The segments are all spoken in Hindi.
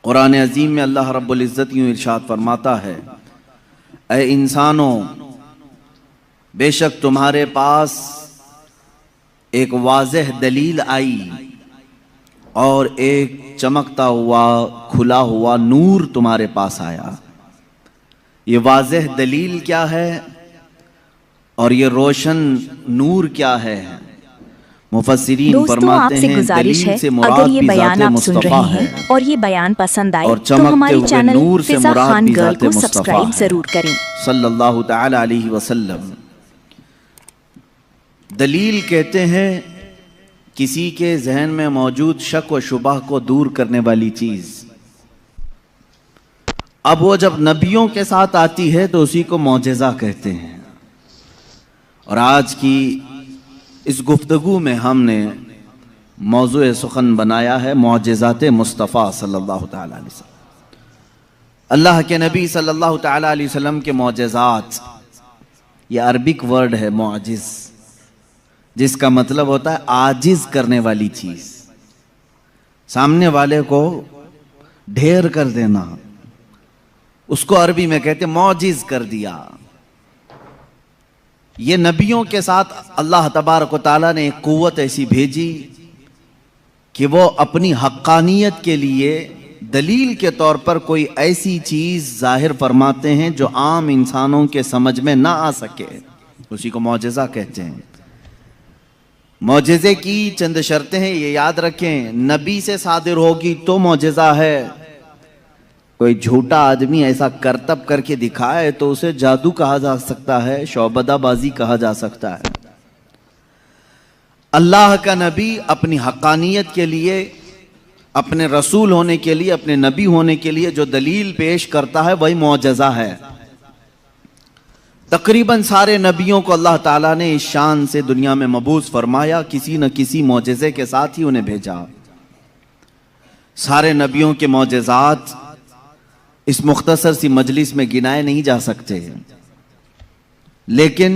कुरान अजीम में अल्लाह रब्बुल इज़्ज़त यूँ इरशाद फरमाता है, ऐ इंसानों, बेशक तुम्हारे पास एक वाज़ेह दलील आई और एक चमकता हुआ खुला हुआ नूर तुम्हारे पास आया। ये वाज़ेह दलील क्या है और ये रोशन नूर क्या है? मुफस्सिरीन फरमाते हैं, गुजारिश है, अगर ये बयान आप सुन रहे हैं और ये बयान पसंद आए तो हमारे चैनल फिज़ा खान गर्ल को सब्सक्राइब जरूर करें। सल्लल्लाहु तआला अलैहि वसल्लम। दलील कहते हैं किसी के जहन में मौजूद शक व शुबह को दूर करने वाली चीज। अब वो जब नबियों के साथ आती है तो उसी को मौजज़ा कहते हैं। और आज की इस गुफ्तगू में हमने मौज़ू सुखन बनाया है मौजज़ात मुस्तफ़ा सल्लल्लाहु तआला अलैहि वसल्लम। अल्लाह के नबी सल्लल्लाहु तआला अलैहि वसल्लम के मौजज़ात, ये अरबिक वर्ड है मौजिज़, जिसका मतलब होता है आजिज़ करने वाली चीज़, सामने वाले को ढेर कर देना, उसको अरबी में कहते मौजिज़ कर दिया। ये नबियों के साथ अल्लाह तबारक व तआला ने एक कुव्वत ऐसी भेजी कि वो अपनी हक्कानियत के लिए दलील के तौर पर कोई ऐसी चीज़ जाहिर फरमाते हैं जो आम इंसानों के समझ में ना आ सके, उसी को मौजज़ा कहते हैं। मौजज़े की चंद शर्तें हैं, ये याद रखें। नबी से सादिर होगी तो मौजज़ा है। कोई झूठा आदमी ऐसा करतब करके दिखाए तो उसे जादू कहा जा सकता है, शौबदाबाजी कहा जा सकता है। अल्लाह का नबी अपनी हक्कानियत के लिए, अपने रसूल होने के लिए, अपने नबी होने के लिए जो दलील पेश करता है वही मौजज़ा है। तकरीबन सारे नबियों को अल्लाह ताला ने इस शान से दुनिया में मबूस फरमाया, किसी न किसी मौजज़े के साथ ही उन्हें भेजा। सारे नबियों के मौजज़ात इस मुख्तसर सी मजलिस में गिनाए नहीं जा सकते, लेकिन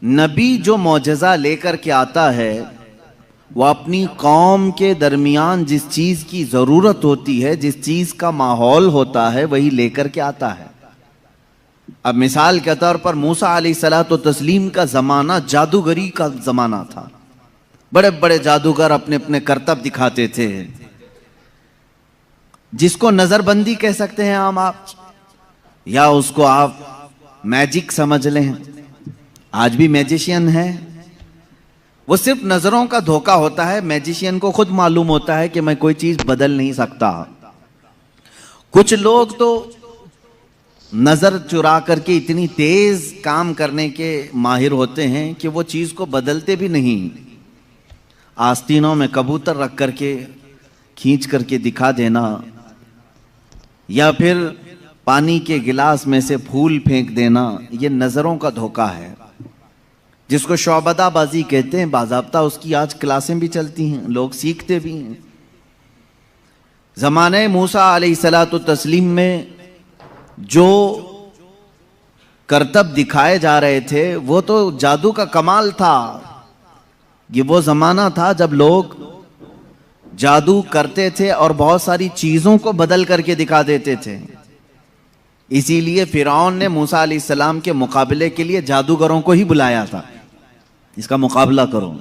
नबी जो मौजज़ा लेकर के आता है वह अपनी कौम के दरमियान जिस चीज़ की ज़रूरत होती है, जिस चीज़ का माहौल होता है, वही लेकर के आता है। अब मिसाल के तौर पर मूसा अलैहिस्सलातु तस्लीम का ज़माना जादूगरी का ज़माना था। बड़े बड़े जादूगर अपने अपने करतब दिखाते थे, जिसको नज़रबंदी कह सकते हैं आप, या उसको आप मैजिक समझ लें। आज भी मैजिशियन है, वो सिर्फ नज़रों का धोखा होता है। मैजिशियन को खुद मालूम होता है कि मैं कोई चीज़ बदल नहीं सकता। कुछ लोग तो नज़र चुरा करके इतनी तेज़ काम करने के माहिर होते हैं कि वो चीज़ को बदलते भी नहीं। आस्तीनों में कबूतर रख करके खींच करके दिखा देना, या फिर पानी के गिलास में से फूल फेंक देना, ये नज़रों का धोखा है, जिसको शौबदाबाजी कहते हैं। बाज़ाब्ता उसकी आज क्लासें भी चलती हैं, लोग सीखते भी हैं। ज़माने मूसा अलैहिस्सलातु तस्लीम में जो करतब दिखाए जा रहे थे वो तो जादू का कमाल था। ये वो ज़माना था जब लोग जादू करते थे और बहुत सारी चीज़ों को बदल करके दिखा देते थे। इसीलिए फिरौन ने मूसा अलैहिस्सलाम के मुकाबले के लिए जादूगरों को ही बुलाया था, इसका मुकाबला करो।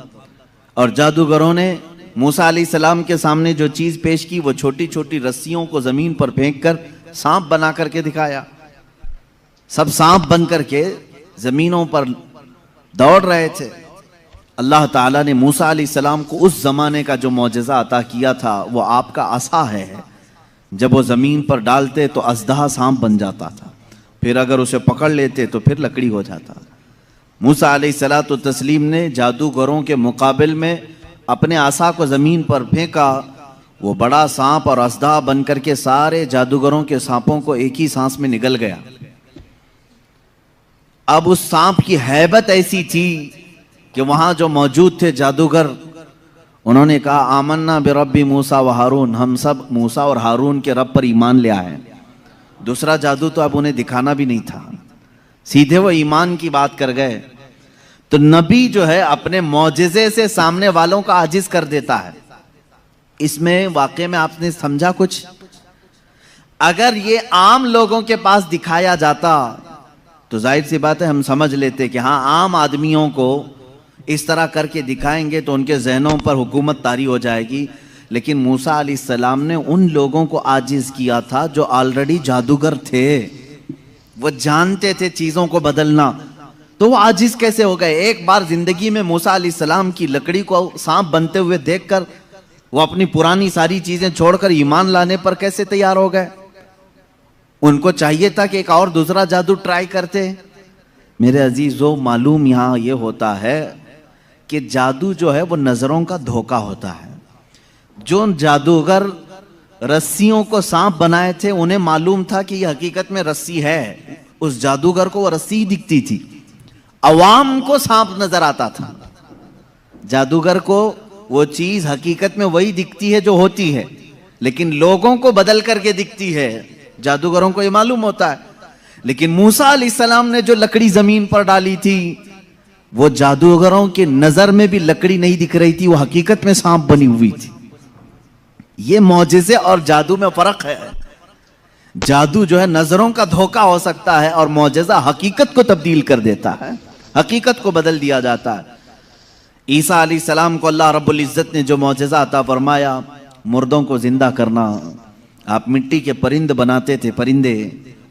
और जादूगरों ने मूसा अलैहिस्सलाम के सामने जो चीज़ पेश की वो छोटी छोटी रस्सियों को ज़मीन पर फेंक कर सांप बना करके दिखाया। सब सांप बन करके ज़मीनों पर दौड़ रहे थे। अल्लाह ताला ने मूसा अलैहिस्सलाम को उस ज़माने का जो मौजज़ा अता किया था वो आपका असा है। जब वो ज़मीन पर डालते तो अज़दहा सांप बन जाता था, फिर अगर उसे पकड़ लेते तो फिर लकड़ी हो जाता। मूसा अलैहिस्सलातु तस्लीम ने जादूगरों के मुकाबले में अपने आसा को ज़मीन पर फेंका, वो बड़ा सांप और अज़दहा बन करके सारे जादूगरों के सांपों को एक ही सांस में निगल गया। अब उस सांप की हैबत ऐसी थी कि वहां जो मौजूद थे जादूगर, उन्होंने कहा आमन्ना बिरब्बी मूसा व हारून, हम सब मूसा और हारून के रब पर ईमान ले आए। दूसरा जादू तो अब उन्हें दिखाना भी नहीं था, सीधे वो ईमान की बात कर गए। तो नबी जो है अपने मौजज़े से सामने वालों का आजिज कर देता है। इसमें वाकई में आपने समझा कुछ अगर ये आम लोगों के पास दिखाया जाता तो जाहिर सी बात है हम समझ लेते कि हाँ, आम आदमियों को इस तरह करके दिखाएंगे तो उनके जहनों पर हुकूमत तारी हो जाएगी। लेकिन मूसा अलैहिस्सलाम ने उन लोगों को आजिज किया था जो ऑलरेडी जादूगर थे, वो जानते थे चीजों को बदलना, तो वो आजिज कैसे हो गए? एक बार जिंदगी में मूसा अलैहिस्सलाम की लकड़ी को सांप बनते हुए देखकर वो अपनी पुरानी सारी चीजें छोड़कर ईमान लाने पर कैसे तैयार हो गए? उनको चाहिए था कि एक और दूसरा जादू ट्राई करते। मेरे अजीजों, मालूम यहां ये होता है कि जादू जो है वो नजरों का धोखा होता है। जो जादूगर रस्सियों को सांप बनाए थे उन्हें मालूम था कि यह हकीकत में रस्सी है, उस जादूगर को वो रस्सी ही दिखती थी, अवाम को सांप नजर आता था। जादूगर को वो चीज हकीकत में वही दिखती है जो होती है, लेकिन लोगों को बदल करके दिखती है। जादूगरों को ये मालूम होता है। लेकिन मूसा अलैहिस्सलाम ने जो लकड़ी जमीन पर डाली थी, वो जादूगरों के नजर में भी लकड़ी नहीं दिख रही थी, वो हकीकत में सांप बनी हुई थी। ये मौजिज़े और जादू में फर्क है। जादू जो है नजरों का धोखा हो सकता है और मौजिज़ा हकीकत को तब्दील कर देता है, हकीकत को बदल दिया जाता है। ईसा अलैहिस्सलाम को अल्लाह रब्बुल इज्जत ने जो मौजिज़ा अता फरमाया, मुर्दों को जिंदा करना, आप मिट्टी के परिंद बनाते थे, परिंदे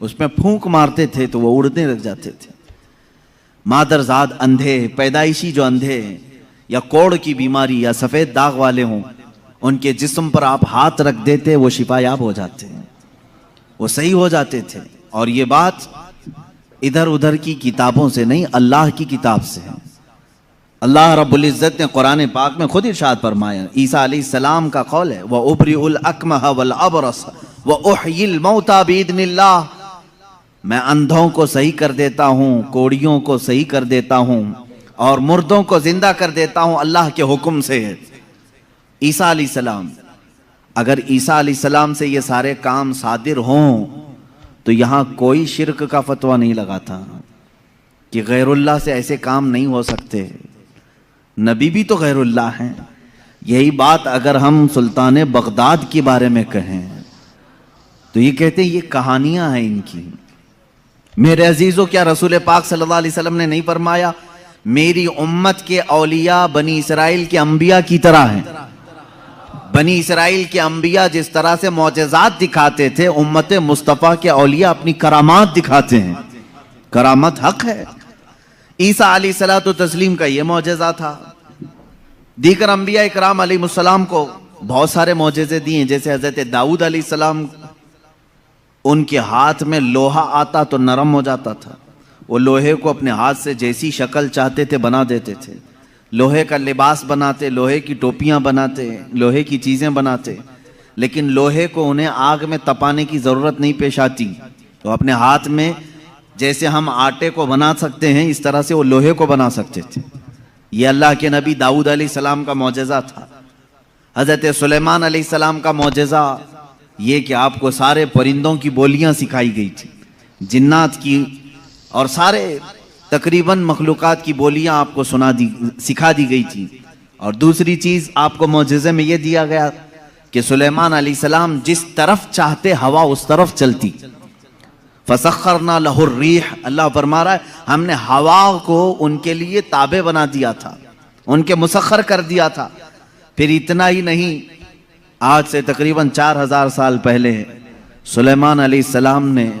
उसमें फूंक मारते थे तो वो उड़ने लग जाते थे। मादरजाद अंधे, पैदाइशी जो अंधे या कोढ़ की बीमारी या सफेद दाग वाले हों, उनके जिस्म पर आप हाथ रख देते, वो शिफायाब हो जाते हैं, वो सही हो जाते थे। और ये बात इधर उधर की किताबों से नहीं, अल्लाह की किताब से है। अल्लाह रब्बुल इज्जत ने कुरान पाक में खुद इरशाद फरमाया, ईसा अलैहिस्सलाम का कौल है, व उबरिउल अकमह वल अबरस व उहयिल मौता बिइज़्निल्लाह, मैं अंधों को सही कर देता हूँ, कोड़ियों को सही कर देता हूँ और मुर्दों को जिंदा कर देता हूँ अल्लाह के हुक्म से। ईसा अलैहिस्सलाम, अगर ईसा अलैहिस्सलाम से ये सारे काम सादिर हों तो यहाँ कोई शिर्क का फतवा नहीं लगा था कि गैरुल्लाह से ऐसे काम नहीं हो सकते। नबी भी तो गैरुल्लाह हैं। यही बात अगर हम सुल्तान बगदाद के बारे में कहें तो ये कहते हैं ये कहानियां हैं इनकी। मेरे अजीजों, क्या रसूल पाक सल्लल्लाहु अलैहि वसल्लम ने नहीं फरमाया, मेरी उम्मत के औलिया बनी इसराइल के अंबिया की तरह हैं? बनी इसराइल के अंबिया जिस तरह से मौजज़ात दिखाते थे, उम्मत मुस्तफ़ा के औलिया अपनी करामात दिखाते हैं। करामत हक है। ईसा अलैहिस्सलातु तस्लीम का ये मौजज़ा था। दीगर अंबिया इकराम अलैहिमुस्सलाम को बहुत सारे मौजज़े दिए, जैसे हज़रत दाऊद अलैहिस्सलाम, उनके हाथ में लोहा आता तो नरम हो जाता था, वो लोहे को अपने हाथ से जैसी शक्ल चाहते थे बना देते थे। लोहे का लिबास बनाते, लोहे की टोपियां बनाते, लोहे की चीज़ें बनाते, लेकिन लोहे को उन्हें आग में तपाने की ज़रूरत नहीं पेश आती, तो अपने हाथ में जैसे हम आटे को बना सकते हैं इस तरह से वो लोहे को बना सकते थे। ये अल्लाह के नबी दाऊद अलैहिस्सलाम का मौजज़ा था। हज़रत सुलेमान अलैहिस्सलाम का मौजज़ा ये कि आपको सारे परिंदों की बोलियां सिखाई गई थी, जिन्नात की और सारे तकरीबन मखलूक़ात की बोलियां आपको सिखा दी गई थी। और दूसरी चीज़ आपको मौजज़े में ये दिया गया कि सुलेमान अलैहिस्सलाम जिस तरफ चाहते हवा उस तरफ चलती। फसख्खरना लहुर रीह, अल्लाह फरमा रहा है हमने हवा को उनके लिए ताबे बना दिया था, उनके मुसख्खर कर दिया था। फिर इतना ही नहीं, आज से तकरीबन 4000 साल पहले सुलेमान अलैहिस्सलाम ने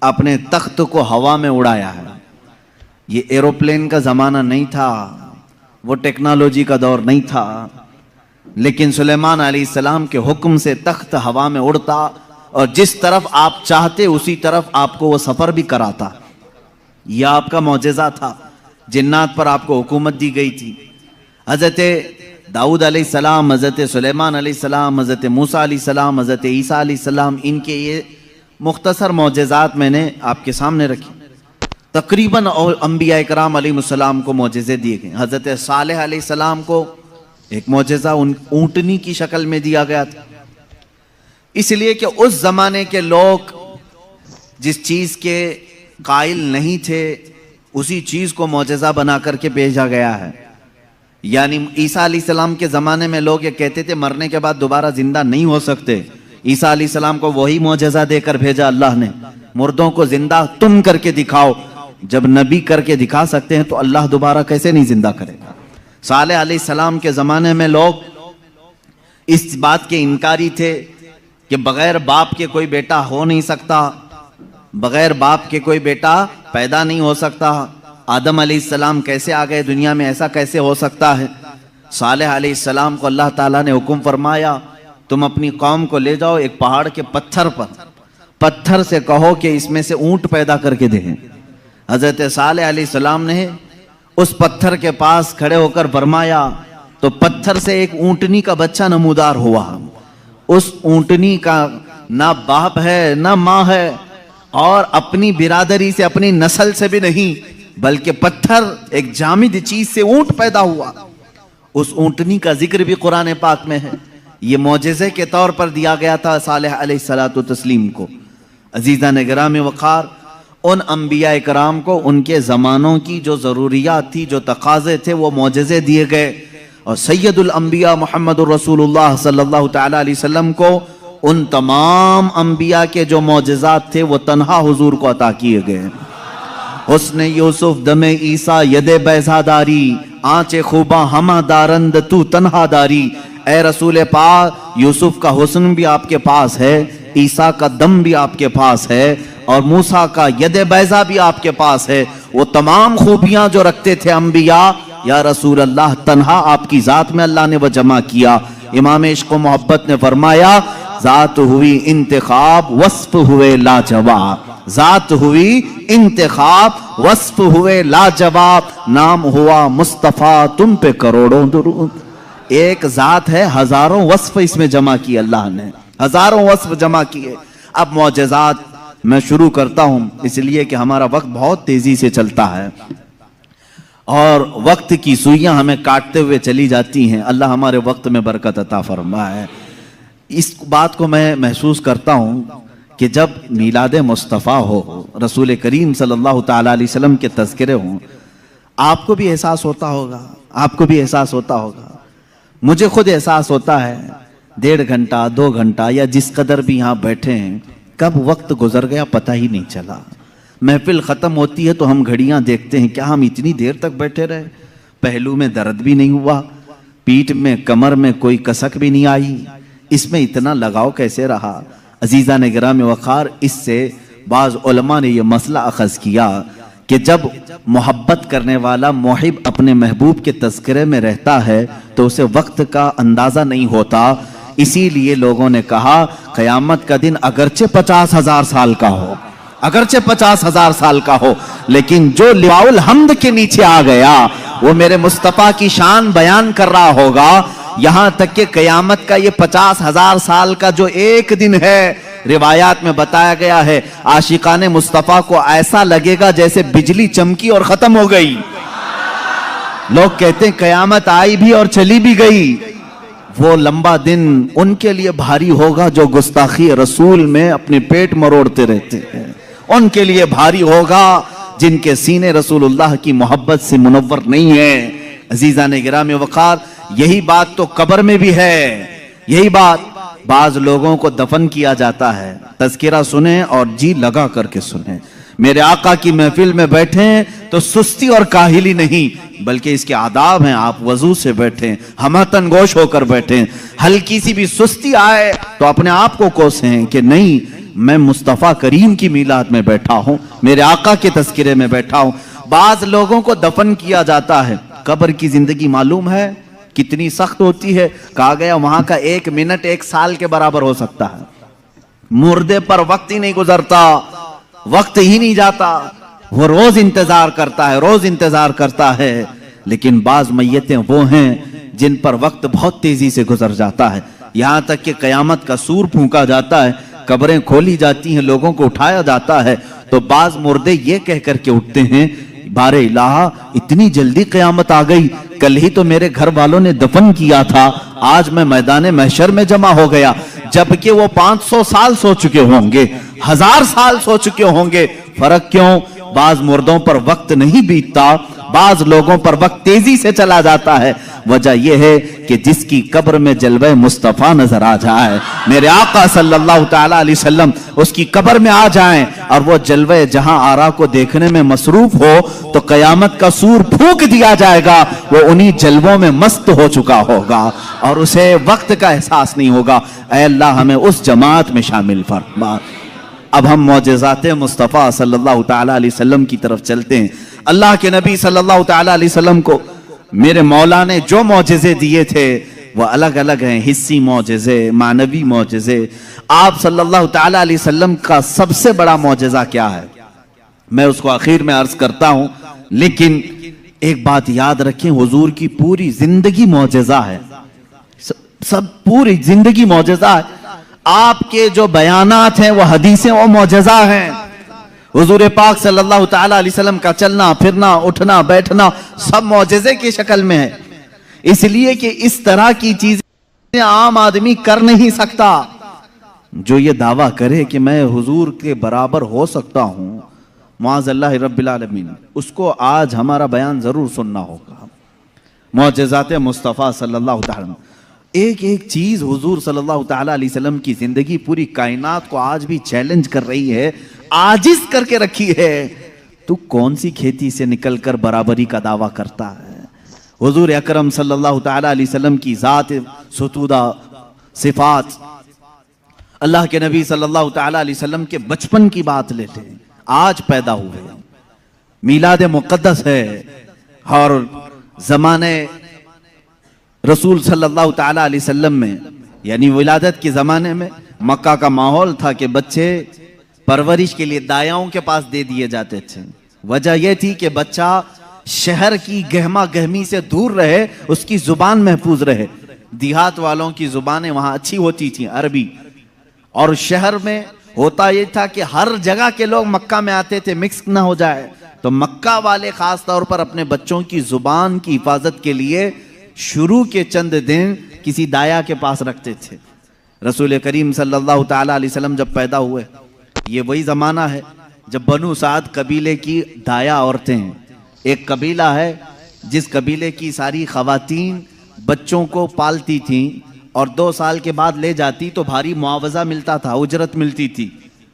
अपने तख्त को हवा में उड़ाया है। ये एरोप्लेन का ज़माना नहीं था, वो टेक्नोलॉजी का दौर नहीं था, लेकिन सुलेमान अलैहिस्सलाम के हुक्म से तख्त हवा में उड़ता और जिस तरफ आप चाहते उसी तरफ आपको वो सफ़र भी कराता। यह आपका मौजज़ा था। जिन्नात पर आपको हुकूमत दी गई थी। हज़रत दाऊद अलैहिस्सलाम, हज़रत सुलेमान अलैहिस्सलाम, हज़रत मूसा अलैहिस्सलाम, हज़रत ईसा अलैहिस्सलाम, इनके ये मुख्तसर मौजज़ात मैंने आपके सामने रखे। तकरीबन और अंबिया इकराम अलैहिमुस्सलाम को मौजज़े दिए गए। हज़रत सालेह अलैहिस्सलाम को एक मौजज़ा ऊँटनी की शक्ल में दिया गया था, इसलिए कि उस ज़माने के लोग जिस चीज़ के कायल नहीं थे उसी चीज़ को मौजज़ा बना करके भेजा गया है। यानी ईसा अलैहिस्सलाम के ज़माने में लोग ये कहते थे मरने के बाद दोबारा ज़िंदा नहीं हो सकते, ईसा अलैहिस्सलाम को वही मौजज़ा देकर भेजा अल्लाह ने, मुर्दों को जिंदा तुम करके दिखाओ। जब नबी करके दिखा सकते हैं तो अल्लाह दोबारा कैसे नहीं जिंदा करेगा। सालेह अलैहिस्सलाम के ज़माने में लोग इस बात के इनकारी थे कि बगैर बाप के कोई बेटा हो नहीं सकता, बगैर बाप के कोई बेटा पैदा नहीं हो सकता। आदम अलैहिस्सलाम कैसे आ गए दुनिया में, ऐसा कैसे हो सकता है। सालेह अलैहिस्सलाम को अल्लाह ताला ने हुक्म फरमाया, तुम अपनी कौम को ले जाओ एक पहाड़ के पत्थर पर, पत्थर से कहो कि इसमें से ऊंट पैदा करके दे। हजरत सालेह अलैहिस्सलाम ने उस पत्थर के पास खड़े होकर फरमाया तो पत्थर से एक ऊंटनी का बच्चा नमूदार हुआ। उस ऊंटनी का ना बाप है ना माँ है, और अपनी बिरादरी से अपनी नस्ल से भी नहीं, बल्कि पत्थर एक जामिद चीज से ऊंट पैदा हुआ। उस ऊंटनी का जिक्र भी कुरान पाक में है। ये मौजज़े के तौर पर दिया गया था सालेह अलैहिस्सलातु तस्लीम को। अजीज़ान गिराम वक़ार, उन अंबिया कराम को उनके ज़मानों की जो ज़रूरियात थी, जो तकाज़े थे, वो मौजज़े दिए गए। और सैयदुल अंबिया मुहम्मदुर रसूलुल्लाह सल्लल्लाहु तआला अलैहि वसल्लम को उन तमाम अंबिया के जो मौजज़ात थे वो तन्हा हुजूर को अता किए गए। हुस्न यूसुफ दमे ईसा यदे बैज़ादारी, आंचे खूबा हमा दारंद तू तन्हा दारी। ए रसूल पाक, यूसुफ का हुस्न भी आपके पास है, ईसा का दम भी आपके पास है, और मूसा का यदे बैज़ा भी आपके पास है। वो तमाम खूबियां जो रखते थे अंबिया, या रसूल अल्लाह, तन्हा आपकी जात में अल्लाह ने वह जमा किया। इमाम इश्क व मोहब्बत ने फरमाया, जात हुई इंतखाब वस्फ हुए लाजवाब, जात हुई इंतखाब वस्फ हुए लाजवाब, नाम हुआ मुस्तफ़ा तुम पे करोड़ों दुरूद। एक जात है, हजारों वस्फ इसमें जमा किए अल्लाह ने, हजारों वस्फ जमा किए। अब मौजज़ात मैं शुरू करता हूं, इसलिए कि हमारा वक्त बहुत तेजी से चलता है और वक्त की सुइयां हमें काटते हुए चली जाती हैं। अल्लाह हमारे वक्त में बरकत अता फरमाए। इस बात को मैं महसूस करता हूँ कि जब मीलाद मुस्तफ़ा हो, रसूल करीम सल्लल्लाहु ताला अलैहि वसल्लम के तज़किरे हों, आपको भी एहसास होता होगा, आपको भी एहसास होता होगा, मुझे खुद एहसास होता है। 1.5 घंटा 2 घंटा या जिस कदर भी यहाँ बैठे हैं, कब वक्त गुजर गया पता ही नहीं चला। महफिल ख़त्म होती है तो हम घड़ियाँ देखते हैं, क्या हम इतनी देर तक बैठे रहे। पहलू में दर्द भी नहीं हुआ, पीठ में कमर में कोई कसक भी नहीं आई, इसमें इतना लगाव कैसे रहा। अजीज़ा ने गिराम वक़ार, इससे बाज़ उलमा ने यह मसला अखज़ किया कि जब मोहब्बत करने वाला मुहिब अपने महबूब के तज़किरे में रहता है तो उसे वक्त का अंदाज़ा नहीं होता। इसीलिए लोगों ने कहा क़यामत का दिन अगरचे 50,000 साल का हो, अगरचे 50,000 साल का हो, लेकिन जो लिवाउल हम्द के नीचे आ गया वो मेरे मुस्तफ़ा की शान बयान कर रहा होगा। यहां तक कि क़यामत का ये 50,000 साल का जो एक दिन है, रिवायात में बताया गया है, आशिकाने मुस्तफ़ा को ऐसा लगेगा जैसे बिजली चमकी और खत्म हो गई। लोग कहते हैं क़यामत आई भी और चली भी गई। वो लंबा दिन उनके लिए भारी होगा जो गुस्ताखी रसूल में अपने पेट मरोड़ते रहते हैं, उनके लिए भारी होगा जिनके सीने रसूलुल्लाह की मोहब्बत से मुनव्वर नहीं है। अजीज़ा ने गिराम वक़ार, यही बात तो कब्र में भी है। यही बात, बाज लोगों को दफन किया जाता है, तज़किरा सुने और जी लगा करके सुने। मेरे आका की महफिल में बैठे तो सुस्ती और काहिली नहीं, बल्कि इसके आदाब हैं। आप वजू से बैठें, हमतन गोश होकर बैठें। हल्की सी भी सुस्ती आए तो अपने आप को कोसें कि नहीं, मैं मुस्तफ़ा करीम की मीलाद में बैठा हूं, मेरे आका के तज़किरे में बैठा हूं। बाज लोगों को दफन किया जाता है। कब्र की जिंदगी मालूम है कितनी सख्त होती है। कहा गया वहां का 1 मिनट 1 साल के बराबर हो सकता है। मुर्दे पर वक्त ही नहीं गुजरता, वक्त ही नहीं जाता, वो रोज इंतजार करता है, रोज इंतजार करता है। लेकिन बाज मैयतें वो हैं जिन पर वक्त बहुत तेजी से गुजर जाता है। यहां तक कि कयामत का सूर फूंका जाता है, कब्रें खोली जाती हैं, लोगों को उठाया जाता है, तो बाज मुर्दे ये कह करके उठते हैं, बारे इलाहा इतनी जल्दी कयामत आ गई, कल ही तो मेरे घर वालों ने दफन किया था, आज मैं मैदान महशर में जमा हो गया। जबकि वो 500 साल सो चुके होंगे, 1000 साल सो चुके होंगे। फर्क क्यों? बाज मुर्दों पर वक्त नहीं बीतता, बाज लोगों पर वक्त तेजी से चला जाता है, वजह यह है कि जिसकी कब्र में जलवे मुस्तफा नजर आ जाए, मेरे आका सल्लल्लाहु तआला अलैहि वसल्लम उसकी कब्र में आ जाएं और वो जलवे जहां आरा को देखने में मसरूफ हो, तो कयामत का सूर फूंक दिया जाएगा, वो उन्हीं जलवों में मस्त हो चुका होगा और उसे वक्त का एहसास नहीं होगा। ऐ अल्लाह हमें उस जमात में शामिल फरमा। अब हम मौजज़ात मुस्तफ़ा सल्लल्लाहु तआला अलैहि वसल्लम की तरफ चलते हैं। अल्लाह के नबी सल्लल्लाहु तआला अलैहि वसल्लम को मेरे मौला ने जो मौजज़े दिए थे वह अलग अलग हैं, हिस्सी मौजज़े, मानवी मौजज़े। आप सल्लल्लाहु तआला अलैहि वसल्लम का सबसे बड़ा मौजज़ा क्या है, मैं उसको आखिर में अर्ज करता हूं, लेकिन एक बात याद रखें, हुजूर की पूरी जिंदगी मौजज़ा है, सब पूरी जिंदगी मौजज़ा है। आपके जो बयानात हैं वो हदीसें वो मौजज़ा हैं। हुजूर पाक सल्लल्लाहु तआला अलैहि वसल्लम का चलना फिरना उठना बैठना सब मौजज़े की शक्ल में है, इसलिए कि इस तरह की चीजें आम आदमी कर नहीं सकता। जो ये दावा करे कि मैं हुजूर के बराबर हो सकता हूं, मुआज़ल्लाह रब्बिल आलमीन, उसको आज हमारा बयान जरूर सुनना होगा। मौजज़ात मुस्तफ़ा सल्लल्लाहु तआला, एक एक चीज हुजूर सल्लल्लाहु तआला अलैहि वसल्लम की जिंदगी पूरी कायनात को आज भी चैलेंज कर रही है, आजिज करके रखी है। तू कौन सी खेती से निकलकर बराबरी का दावा करता है? हुजूर अकरम सल्लल्लाहु तआला अलैहि वसल्लम की जात सुतूदा सिफात, अल्लाह के नबी सल्लल्लाहु तआला अलैहि वसल्लम के बचपन की बात लेते हैं, आज पैदा हुए, मीलाद मुक़द्दस है और जमाने रसूल सल्लल्लाहु तआला अलैहि वसल्लम में यानी विलादत के ज़माने में मक्का का माहौल था कि बच्चे परवरिश के लिए दायाओं के पास दे दिए जाते थे। वजह यह थी कि बच्चा शहर की गहमा गहमी से दूर रहे, उसकी जुबान महफूज रहे। देहात वालों की जुबानें वहां अच्छी होती थी, अरबी, और शहर में होता यह था कि हर जगह के लोग मक्का में आते थे, मिक्स ना हो जाए, तो मक्का वाले खास तौर पर अपने बच्चों की जुबान की हिफाजत के लिए शुरू के चंद दिन किसी दाया के पास रखते थे। रसूल करीम सल्लल्लाहु तआला अलैहि वसल्लम जब पैदा हुए, ये वही ज़माना है जब बनु साद कबीले की दाया औरतें हैं। एक कबीला है जिस कबीले की सारी ख़वातीन बच्चों को पालती थीं और 2 साल के बाद ले जाती तो भारी मुआवजा मिलता था, उजरत मिलती थी,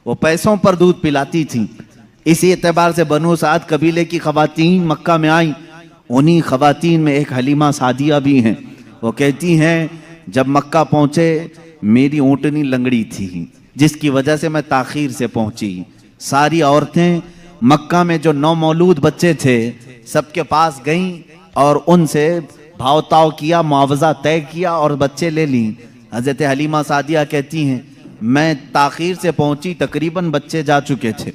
वो पैसों पर दूध पिलाती थीं। इसी एतबार से बनु साद कबीले की ख़वातीन मक्का में आई। उन्हीं ख़वातीन में एक हलीमा सादिया भी हैं। वो कहती हैं, जब मक्का पहुँचे मेरी ऊँटनी लंगड़ी थी, जिसकी वजह से मैं ताख़ीर से पहुँची। सारी औरतें मक्का में जो नौमौलूद बच्चे थे सबके पास गईं और उनसे भावताव किया, मुआवजा तय किया और बच्चे ले ली। हज़रत हलीमा सादिया कहती हैं, मैं ताख़ीर से पहुँची, तकरीबन बच्चे जा चुके थे,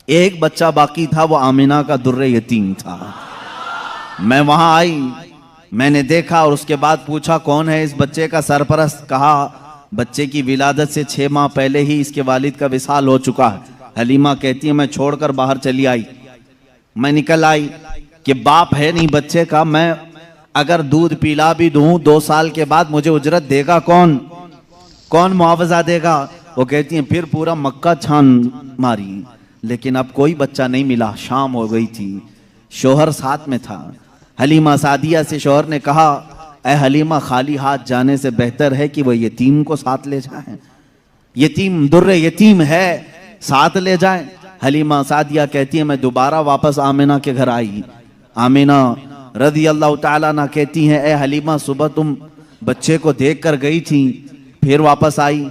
एक बच्चा बाकी था, वो आमिना का दुर्रे यतीम था। मैं वहां आई, मैंने देखा और उसके बाद पूछा कौन है इस बच्चे का सरपरस्त। कहा बच्चे की विलादत से 6 माह पहले ही इसके वालिद का विसाल हो चुका है। हलीमा कहती है, मैं छोड़कर बाहर चली आई। मैं निकल आई कि बाप है नहीं बच्चे का, मैं अगर दूध पिला भी दूं 2 साल के बाद मुझे उजरत देगा कौन, कौन मुआवजा देगा? वो कहती है, फिर पूरा मक्का छान मारी, लेकिन अब कोई बच्चा नहीं मिला। शाम हो गई थी, शोहर साथ में था। हलीमा सादिया से शोहर ने कहा, ऐ हलीमा, खाली हाथ जाने से बेहतर है कि वह यतीम को साथ ले जाएं। यतीम दुर्रे यतीम है, साथ ले जाएं। हलीमा सादिया कहती है, मैं दोबारा वापस आमिना के घर आई। आमिना रज़ी अल्लाह ताला अन्हा कहती हैं, ऐ हलीमा, सुबह तुम बच्चे को देख कर गई थी, फिर वापस आई?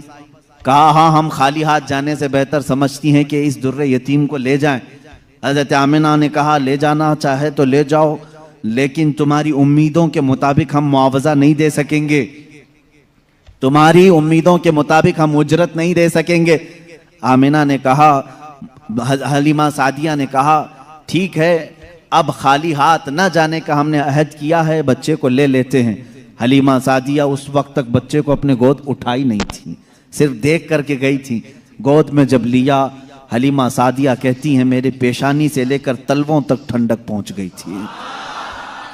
कहा, हाँ, हम खाली हाथ जाने से बेहतर समझती हैं कि इस दुर्रे यतीम को ले जाएं। हज़रत आमिना ने कहा, ले जाना चाहे तो ले जाओ, लेकिन तुम्हारी उम्मीदों के मुताबिक हम मुआवजा नहीं दे सकेंगे, तुम्हारी उम्मीदों के मुताबिक हम उजरत नहीं दे सकेंगे। आमिना ने कहा, हलीमा सादिया ने कहा, ठीक है, अब खाली हाथ न जाने का हमने अहद किया है, बच्चे को ले लेते हैं। हलीमा सादिया उस वक्त तक बच्चे को अपने गोद उठाई नहीं थी, सिर्फ देख करके गई थी। गोद में जब लिया, हलीमा सादिया कहती हैं, मेरे पेशानी से लेकर तलवों तक ठंडक पहुंच गई थी।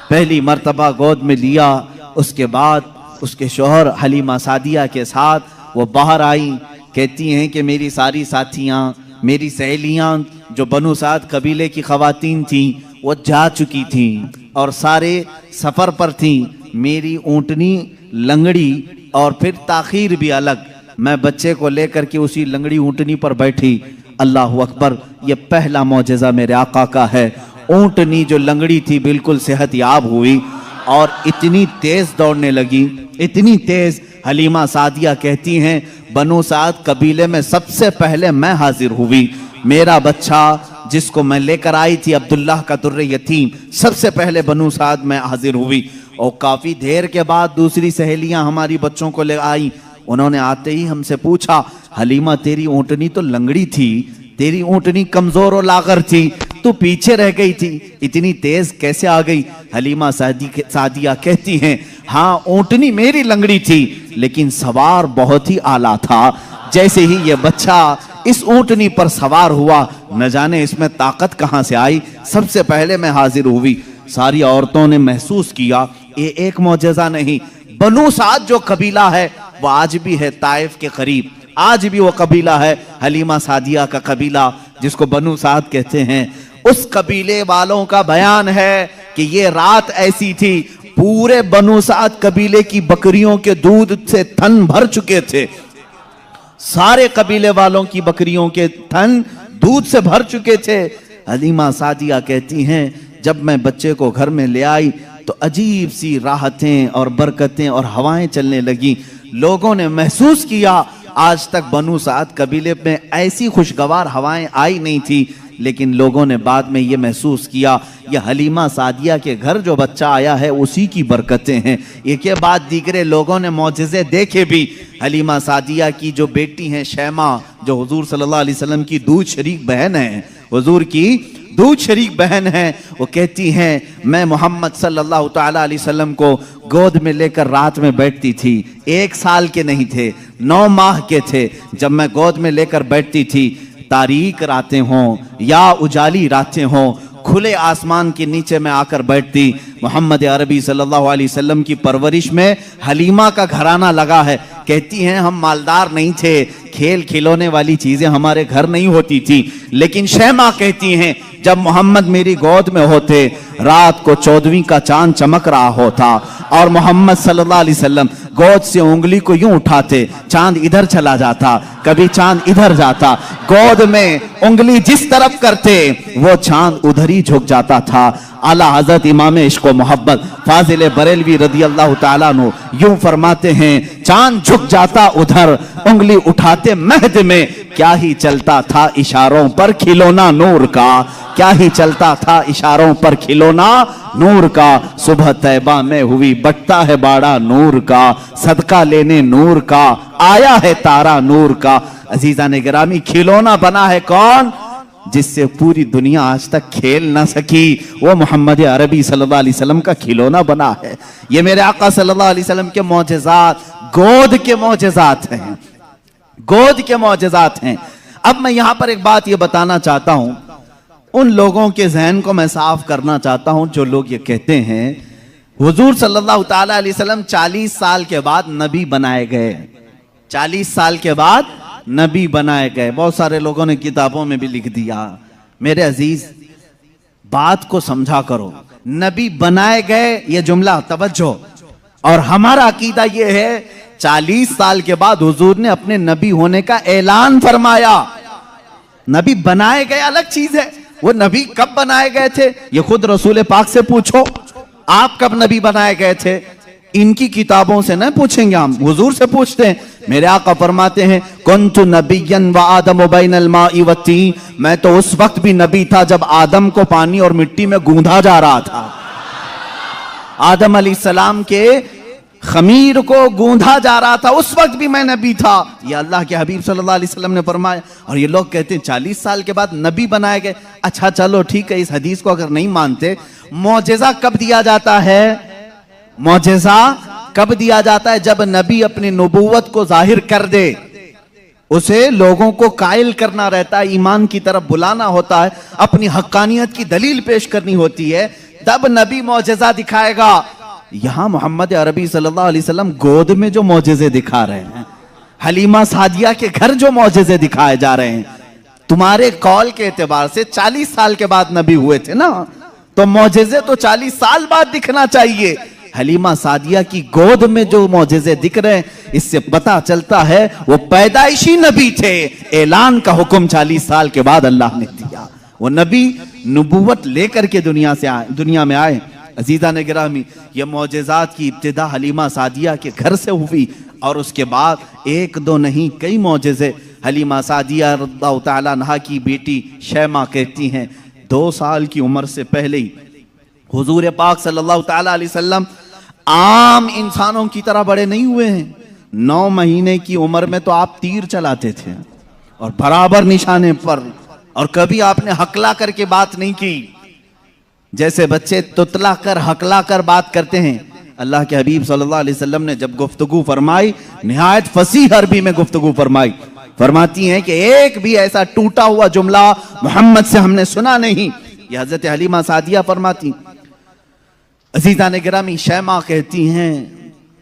पहली मर्तबा गोद में लिया, उसके बाद उसके शोहर हलीमा सादिया के साथ वो बाहर आई। कहती हैं कि मेरी सारी साथियाँ, मेरी सहेलियाँ जो बनु साद कबीले की ख़वातीन थीं, वो जा चुकी थी और सारे सफर पर थी। मेरी ऊंटनी लंगड़ी और फिर ताखीर भी अलग। मैं बच्चे को लेकर के उसी लंगड़ी ऊंटनी पर बैठी। अल्लाह अकबर, ये पहला मौजज़ा मेरे आका का है। ऊंटनी जो लंगड़ी थी बिल्कुल सेहतयाब हुई और इतनी तेज दौड़ने लगी, इतनी तेज। हलीमा सादिया कहती हैं बनु साद कबीले में सबसे पहले मैं हाजिर हुई। मेरा बच्चा जिसको मैं लेकर आई थी अब्दुल्लाह का दुर्रे यतीम, सबसे पहले बनु साद में हाजिर हुई। और काफी देर के बाद दूसरी सहेलियां हमारी बच्चों को ले आई। उन्होंने आते ही हमसे पूछा, हलीमा तेरी ऊंटनी तो लंगड़ी थी, तेरी ऊंटनी कमजोर और लागर थी, तू पीछे रह गई थी, इतनी तेज कैसे आ गई? हलीमा सादिया कहती हैं, हाँ ऊंटनी मेरी लंगड़ी थी लेकिन सवार बहुत ही आला था। जैसे ही ये बच्चा इस ऊंटनी पर सवार हुआ, न जाने इसमें ताकत कहां से आई, सबसे पहले मैं हाजिर हुई। सारी औरतों ने महसूस किया ये एक मौजज़ा नहीं। बनु साद जो कबीला है वो आज भी है ताइफ के करीब, आज भी वो कबीला है हलीमा सादिया का कबीला जिसको बनु साद कहते हैं। उस कबीले वालों का बयान है कि ये रात ऐसी थी, पूरे बनु साद कबीले की बकरियों के दूध से थन भर चुके थे। सारे कबीले वालों की बकरियों के थन दूध से भर चुके थे। हलीमा सादिया कहती हैं जब मैं बच्चे को घर में ले आई तो अजीब सी राहतें और बरकतें और हवाएं चलने लगी। लोगों ने महसूस किया आज तक बनु साद कबीले में ऐसी खुशगवार हवाएं आई नहीं थी, लेकिन लोगों ने बाद में ये महसूस किया ये हलीमा सादिया के घर जो बच्चा आया है उसी की बरकतें हैं। एक के बाद दीगरे लोगों ने मौजज़े देखे भी। हलीमा सादिया की जो बेटी हैं शैमा, जो हुजूर सल्लल्लाहु अलैहि वसल्लम की दूध शरीक बहन है, हुजूर की दूध शरीक बहन है, वो कहती हैं मैं मोहम्मद सल्लल्लाहु ताला अलैहि वसल्लम को गोद में लेकर रात में बैठती थी। 1 साल के नहीं थे, 9 माह के थे जब मैं गोद में लेकर बैठती थी। तारीक रातें हों या उजाली रातें हों, खुले आसमान के नीचे में आकर बैठती। मोहम्मद अरबी सल्लल्लाहु अलैहि वसल्लम की परवरिश में हलीमा का घराना लगा है। कहती हैं हम मालदार नहीं थे, खेल खिलौने वाली चीजें हमारे घर नहीं होती थी, लेकिन शैमा कहती हैं जब मोहम्मद मेरी गोद में होते रात को 14वीं का चांद चमक रहा होता और मोहम्मद सल्लल्लाहु अलैहि वसल्लम गोद से उंगली को यूं उठाते, चांद इधर चला जाता, कभी चांद इधर जाता, गोद में उंगली जिस तरफ करते वो चांद उधर ही झुक जाता था। आला हजरत इमाम इश्क व मोहब्बत फाजिल बरेलवी रदी अल्लाह ताला अन्हु यूं फरमाते हैं चांद झुक जाता उधर, उंगली उठाते महद में, क्या ही चलता था इशारों पर खिलौना नूर का, क्या ही चलता था इशारों पर खिलौना नूर का। सुबह तैबा में हुई बटता है बाड़ा नूर का, सदका लेने नूर का आया है तारा नूर का। अजीजा ने गिरामी, खिलौना बना है कौन? जिससे पूरी दुनिया आज तक खेल ना सकी, वो मोहम्मद अरबी सल्लल्लाहु अलैहि वसल्लम का खिलौना बना है। ये मेरे आका सल्लल्लाहु अलैहि वसल्लम के मौजज़ात, गोद के मौजज़ात हैं, गोद के मौजज़ात हैं। अब मैं यहां पर एक बात ये बताना चाहता हूं, उन लोगों के जहन को मैं साफ करना चाहता हूं जो लोग ये कहते हैं हुजूर सल्लल्लाहु ताला अलैहि वसल्लम 40 साल के बाद नबी बनाए गए, 40 साल के बाद नबी बनाए गए। बहुत सारे लोगों ने किताबों में भी लिख दिया। मेरे अजीज बात को समझा करो, नबी बनाए गए ये जुमला तवज्जो, और हमारा अकीदा ये है 40 साल के बाद हुजूर ने अपने नबी होने का ऐलान फरमाया। नबी बनाए गए अलग चीज है, वो नबी कब बनाए गए थे ये खुद रसूल पाक से पूछो, आप कब नबी बनाए गए थे? इनकी किताबों से न पूछेंगे, हम हुजूर से पूछते हैं। मेरे आका फरमाते हैं कुन्तु नबिय्यन व आदम बैनल माई व तीन, मैं तो उस वक्त भी नबी था जब आदम को पानी और मिट्टी में गूंधा जा रहा था। आदम अलैहिस्सलाम के खमीर को गूंधा जा रहा था, उस वक्त भी मैं नबी था। ये अल्लाह के हबीब सल्लल्लाहु अलैहि वसल्लम ने फरमाया। और ये लोग कहते हैं 40 साल के बाद नबी बनाए गए। अच्छा चलो ठीक है, इस हदीस को अगर नहीं मानते, मौजज़ा कब दिया जाता है? मौजज़ा कब दिया जाता है? जब नबी अपनी नबूवत को जाहिर कर दे, उसे लोगों को कायल करना रहता है, ईमान की तरफ बुलाना होता है, अपनी हक्कानियत की दलील पेश करनी होती है, तब नबी मौजज़ा दिखाएगा। यहां मोहम्मद अरबी सल्लल्लाहु अलैहि वसल्लम गोद में जो मौजज़े दिखा रहे हैं, हलीमा सादिया के घर जो मौजज़े दिखाए जा रहे हैं, तुम्हारे कौल के एतबार से 40 साल के बाद नबी हुए थे ना, तो मौजिज़े तो 40 साल बाद दिखना चाहिए। हलीमा सादिया की गोद में जो मौजिज़े दिख रहे हैं, इससे पता चलता है वो पैदाइशी नबी थे। ऐलान का हुक्म 40 साल के बाद अल्लाह ने दिया। वो नबी नबूवत लेकर के दुनिया में आए। अजीज़ा ने गिरामी, ये मौजिज़ात की इब्तिदा हलीमा सादिया के घर से हुई और उसके बाद एक दो नहीं कई मौजिज़े। हलीमा सादिया रज़ियल्लाहु तआला अन्हा की बेटी शैमा कहती हैं 2 साल की उम्र से पहले ही हुजूर पाक सल्लल्लाहु तआला अलैहि वसल्लम आम इंसानों की तरह बड़े नहीं हुए हैं। 9 महीने की उम्र में तो आप तीर चलाते थे और बराबर निशाने पर, और कभी आपने हकला करके बात नहीं की। जैसे बच्चे तुतला कर हकला कर बात करते हैं, अल्लाह के हबीब सल्लल्लाहु अलैहि वसल्लम ने जब गुफ्तगू फरमाई, निहायत फसीह अरबी में गुफ्तगू फरमाई। फरमाती हैं कि एक भी ऐसा टूटा हुआ जुमला मोहम्मद से हमने सुना नहीं। यह हजरत हलीमा सादिया फरमाती। अजीज़ा ने गिरामी, शैमा कहती हैं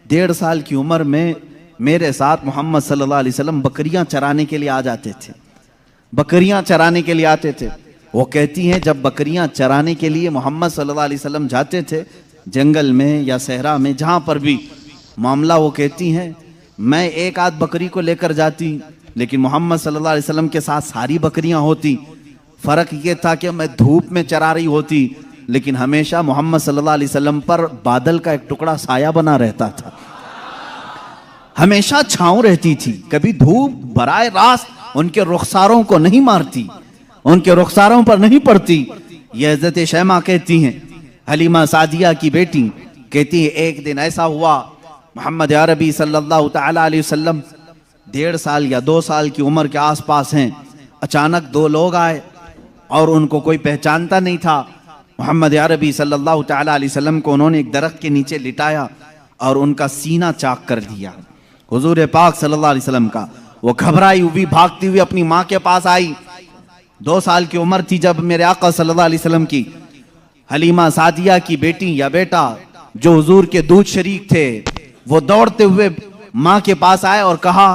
1.5 साल की उम्र में मेरे साथ मोहम्मद सल्लल्लाहु अलैहि वसल्लम बकरियां चराने के लिए आ जाते थे। बकरियां चराने के लिए आते थे। वो कहती हैं जब बकरियां चराने के लिए मोहम्मद सल्लल्लाहु अलैहि वसल्लम जाते थे, जंगल में या सहरा में जहां पर भी मामला, वो कहती हैं मैं एक आध बकरी को लेकर जाती, लेकिन मोहम्मद सल्लल्लाहु अलैहि वसल्लम के साथ सारी बकरियां होती। फर्क ये था कि मैं धूप में चरा रही होती, लेकिन हमेशा मोहम्मद सल्लल्लाहु अलैहि वसल्लम पर बादल का एक टुकड़ा साया बना रहता था, हमेशा छांव रहती थी। कभी धूप बराए रास्त उनके रुखसारों को नहीं मारती, उनके रुखसारों पर नहीं पड़ती। यह हज़रत शैमा कहती हैं, हलीमा सादिया की बेटी कहती है एक दिन ऐसा हुआ, मोहम्मद अरबी सल्लल्लाहु तआला अलैहि वसल्लम 1.5 साल या 2 साल की उम्र के आसपास हैं। अचानक 2 लोग आए और उनको कोई पहचानता नहीं था। मोहम्मद अरबी सल्लल्लाहु तआला अलैहि वसल्लम को उन्होंने एक दरख्त के नीचे लिटाया और उनका सीना चाक कर दिया हुजूर पाक सल्लल्लाहु अलैहि वसल्लम का। वो घबराई हुई भागती हुई अपनी माँ के पास आई। 2 साल की उम्र थी जब मेरे आका सल्लल्लाहु अलैहि वसल्लम की। हलीमा सादिया की बेटी या बेटा जो हुजूर के दूध शरीक थे, वो दौड़ते हुए माँ के पास आए और कहा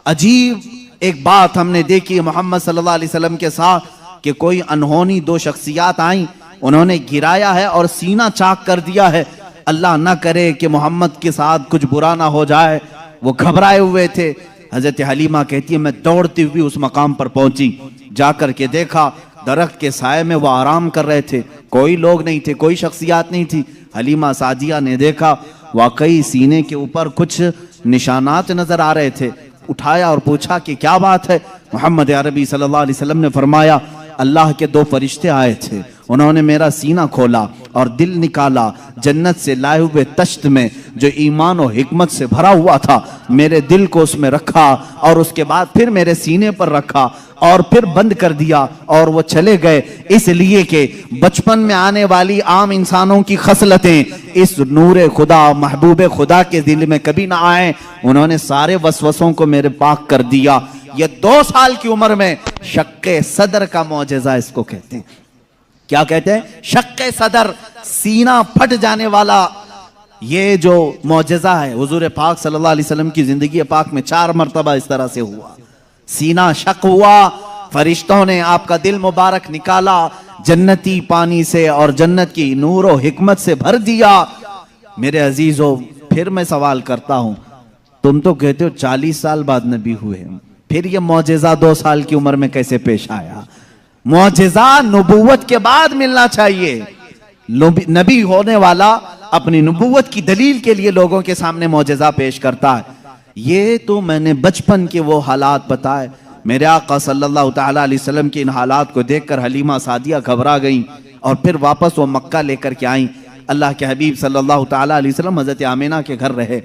अजीब एक बात हमने देखी मोहम्मद सल्लल्लाहु अलैहि वसल्लम के साथ, कि कोई अनहोनी 2 शख्सियात आई, उन्होंने गिराया है और सीना चाक कर दिया है। अल्लाह ना करे कि मोहम्मद के साथ कुछ बुरा ना हो जाए। वो घबराए हुए थे। हजरत हलीमा कहती है मैं दौड़ती हुई उस मकाम पर पहुंची, जाकर के देखा दरख्त के साए में वो आराम कर रहे थे, कोई लोग नहीं थे, कोई शख्सियात नहीं थी। हलीमा सादिया ने देखा वाकई सीने के ऊपर कुछ निशानात नजर आ रहे थे। उठाया और पूछा कि क्या बात है। मोहम्मद अरबी सल्लल्लाहु अलैहि वसल्लम ने फरमाया अल्लाह के 2 फरिश्ते आए थे, उन्होंने मेरा सीना खोला और दिल निकाला, जन्नत से लाए हुए तश्त में जो ईमान और हिकमत से भरा हुआ था, मेरे दिल को उसमें रखा और उसके बाद फिर मेरे सीने पर रखा और फिर बंद कर दिया और वो चले गए। इसलिए कि बचपन में आने वाली आम इंसानों की खसलतें इस नूरे खुदा महबूब खुदा के दिल में कभी ना आए। उन्होंने सारे वसवसों को मेरे पाक कर दिया। ये 2 साल की उम्र में शक्के सदर का मौजज़ा इसको कहते हैं। क्या कहते हैं? शक्के सदर, सीना फट जाने वाला। ये जो मौजज़ा है हुजूर पाक सल्लल्लाहु अलैहि वसल्लम की जिंदगी पाक में 4 मरतबा इस तरह से हुआ। सीना शक हुआ, फरिश्तों ने आपका दिल मुबारक निकाला, जन्नती पानी से और जन्नत की नूर और हिकमत से भर दिया। मेरे अजीजों, फिर मैं सवाल करता हूं, तुम तो कहते हो 40 साल बाद नबी हुए, फिर ये मौजज़ा 2 साल की उम्र में कैसे पेश आया? मौजज़ा नबूवत के बाद मिलना चाहिए। नबी होने वाला अपनी नबूवत की दलील के लिए लोगों के सामने मौजज़ा पेश करता है। ये तो मैंने बचपन के वो हालात बताए। मेरे आका सल्लल्लाहु तआला अलैहि वसल्लम के इन हालात को देखकर हलीमा सादिया घबरा गई और फिर वापस वो मक्का लेकर के आई। अल्लाह के हबीब सल्लल्लाहु तआला अलैहि वसल्लम हज़रत आमिना के घर रहे।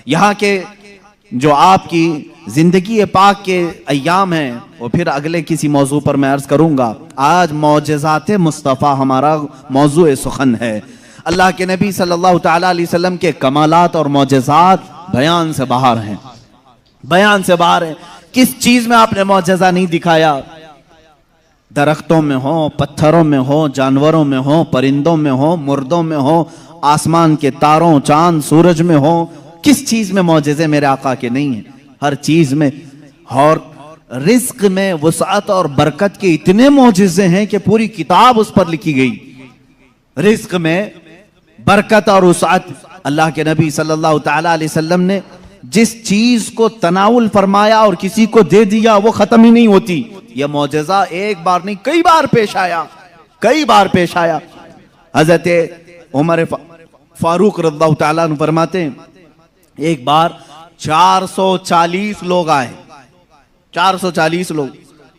यहाँ के जो आपकी जिंदगी पाक के अय्याम हैं वो फिर अगले किसी मौजू पर मैं अर्ज करूंगा। आज मौजज़ात मुस्तफ़ा हमारा मौजू सुखन है। अल्लाह के नबी सल्लल्लाहु तआला अलैहि वसल्लम के कमालात और मौजज़ात बयान से बाहर हैं, बयान से बाहर है। किस चीज में आपने मौजज़ा नहीं दिखाया? दरख्तों में हो, पत्थरों में हो, जानवरों में हो, परिंदों में हो, मुर्दों में हो, आसमान के तारों, चांद, सूरज में हो, किस चीज में मौजज़े मेरे आका के नहीं है? हर चीज में। और रिज्क में वसाअत और बरकत के इतने मौजज़े हैं कि पूरी किताब उस पर लिखी गई। रिस्क में बरकत और वसाअत। अल्लाह के नबी सल्लल्लाहु ताला अलैहि वसल्लम ने जिस चीज को तनाउल फरमाया और किसी को दे दिया वो खत्म ही नहीं होती। यह मौजज़ा एक बार नहीं कई बार पेश आया, कई बार पेश आया। हजरत उमर फारूक रज़ियल्लाहु ताला अन्हु फरमाते हैं, एक बार 440 लोग आए, 440 लोग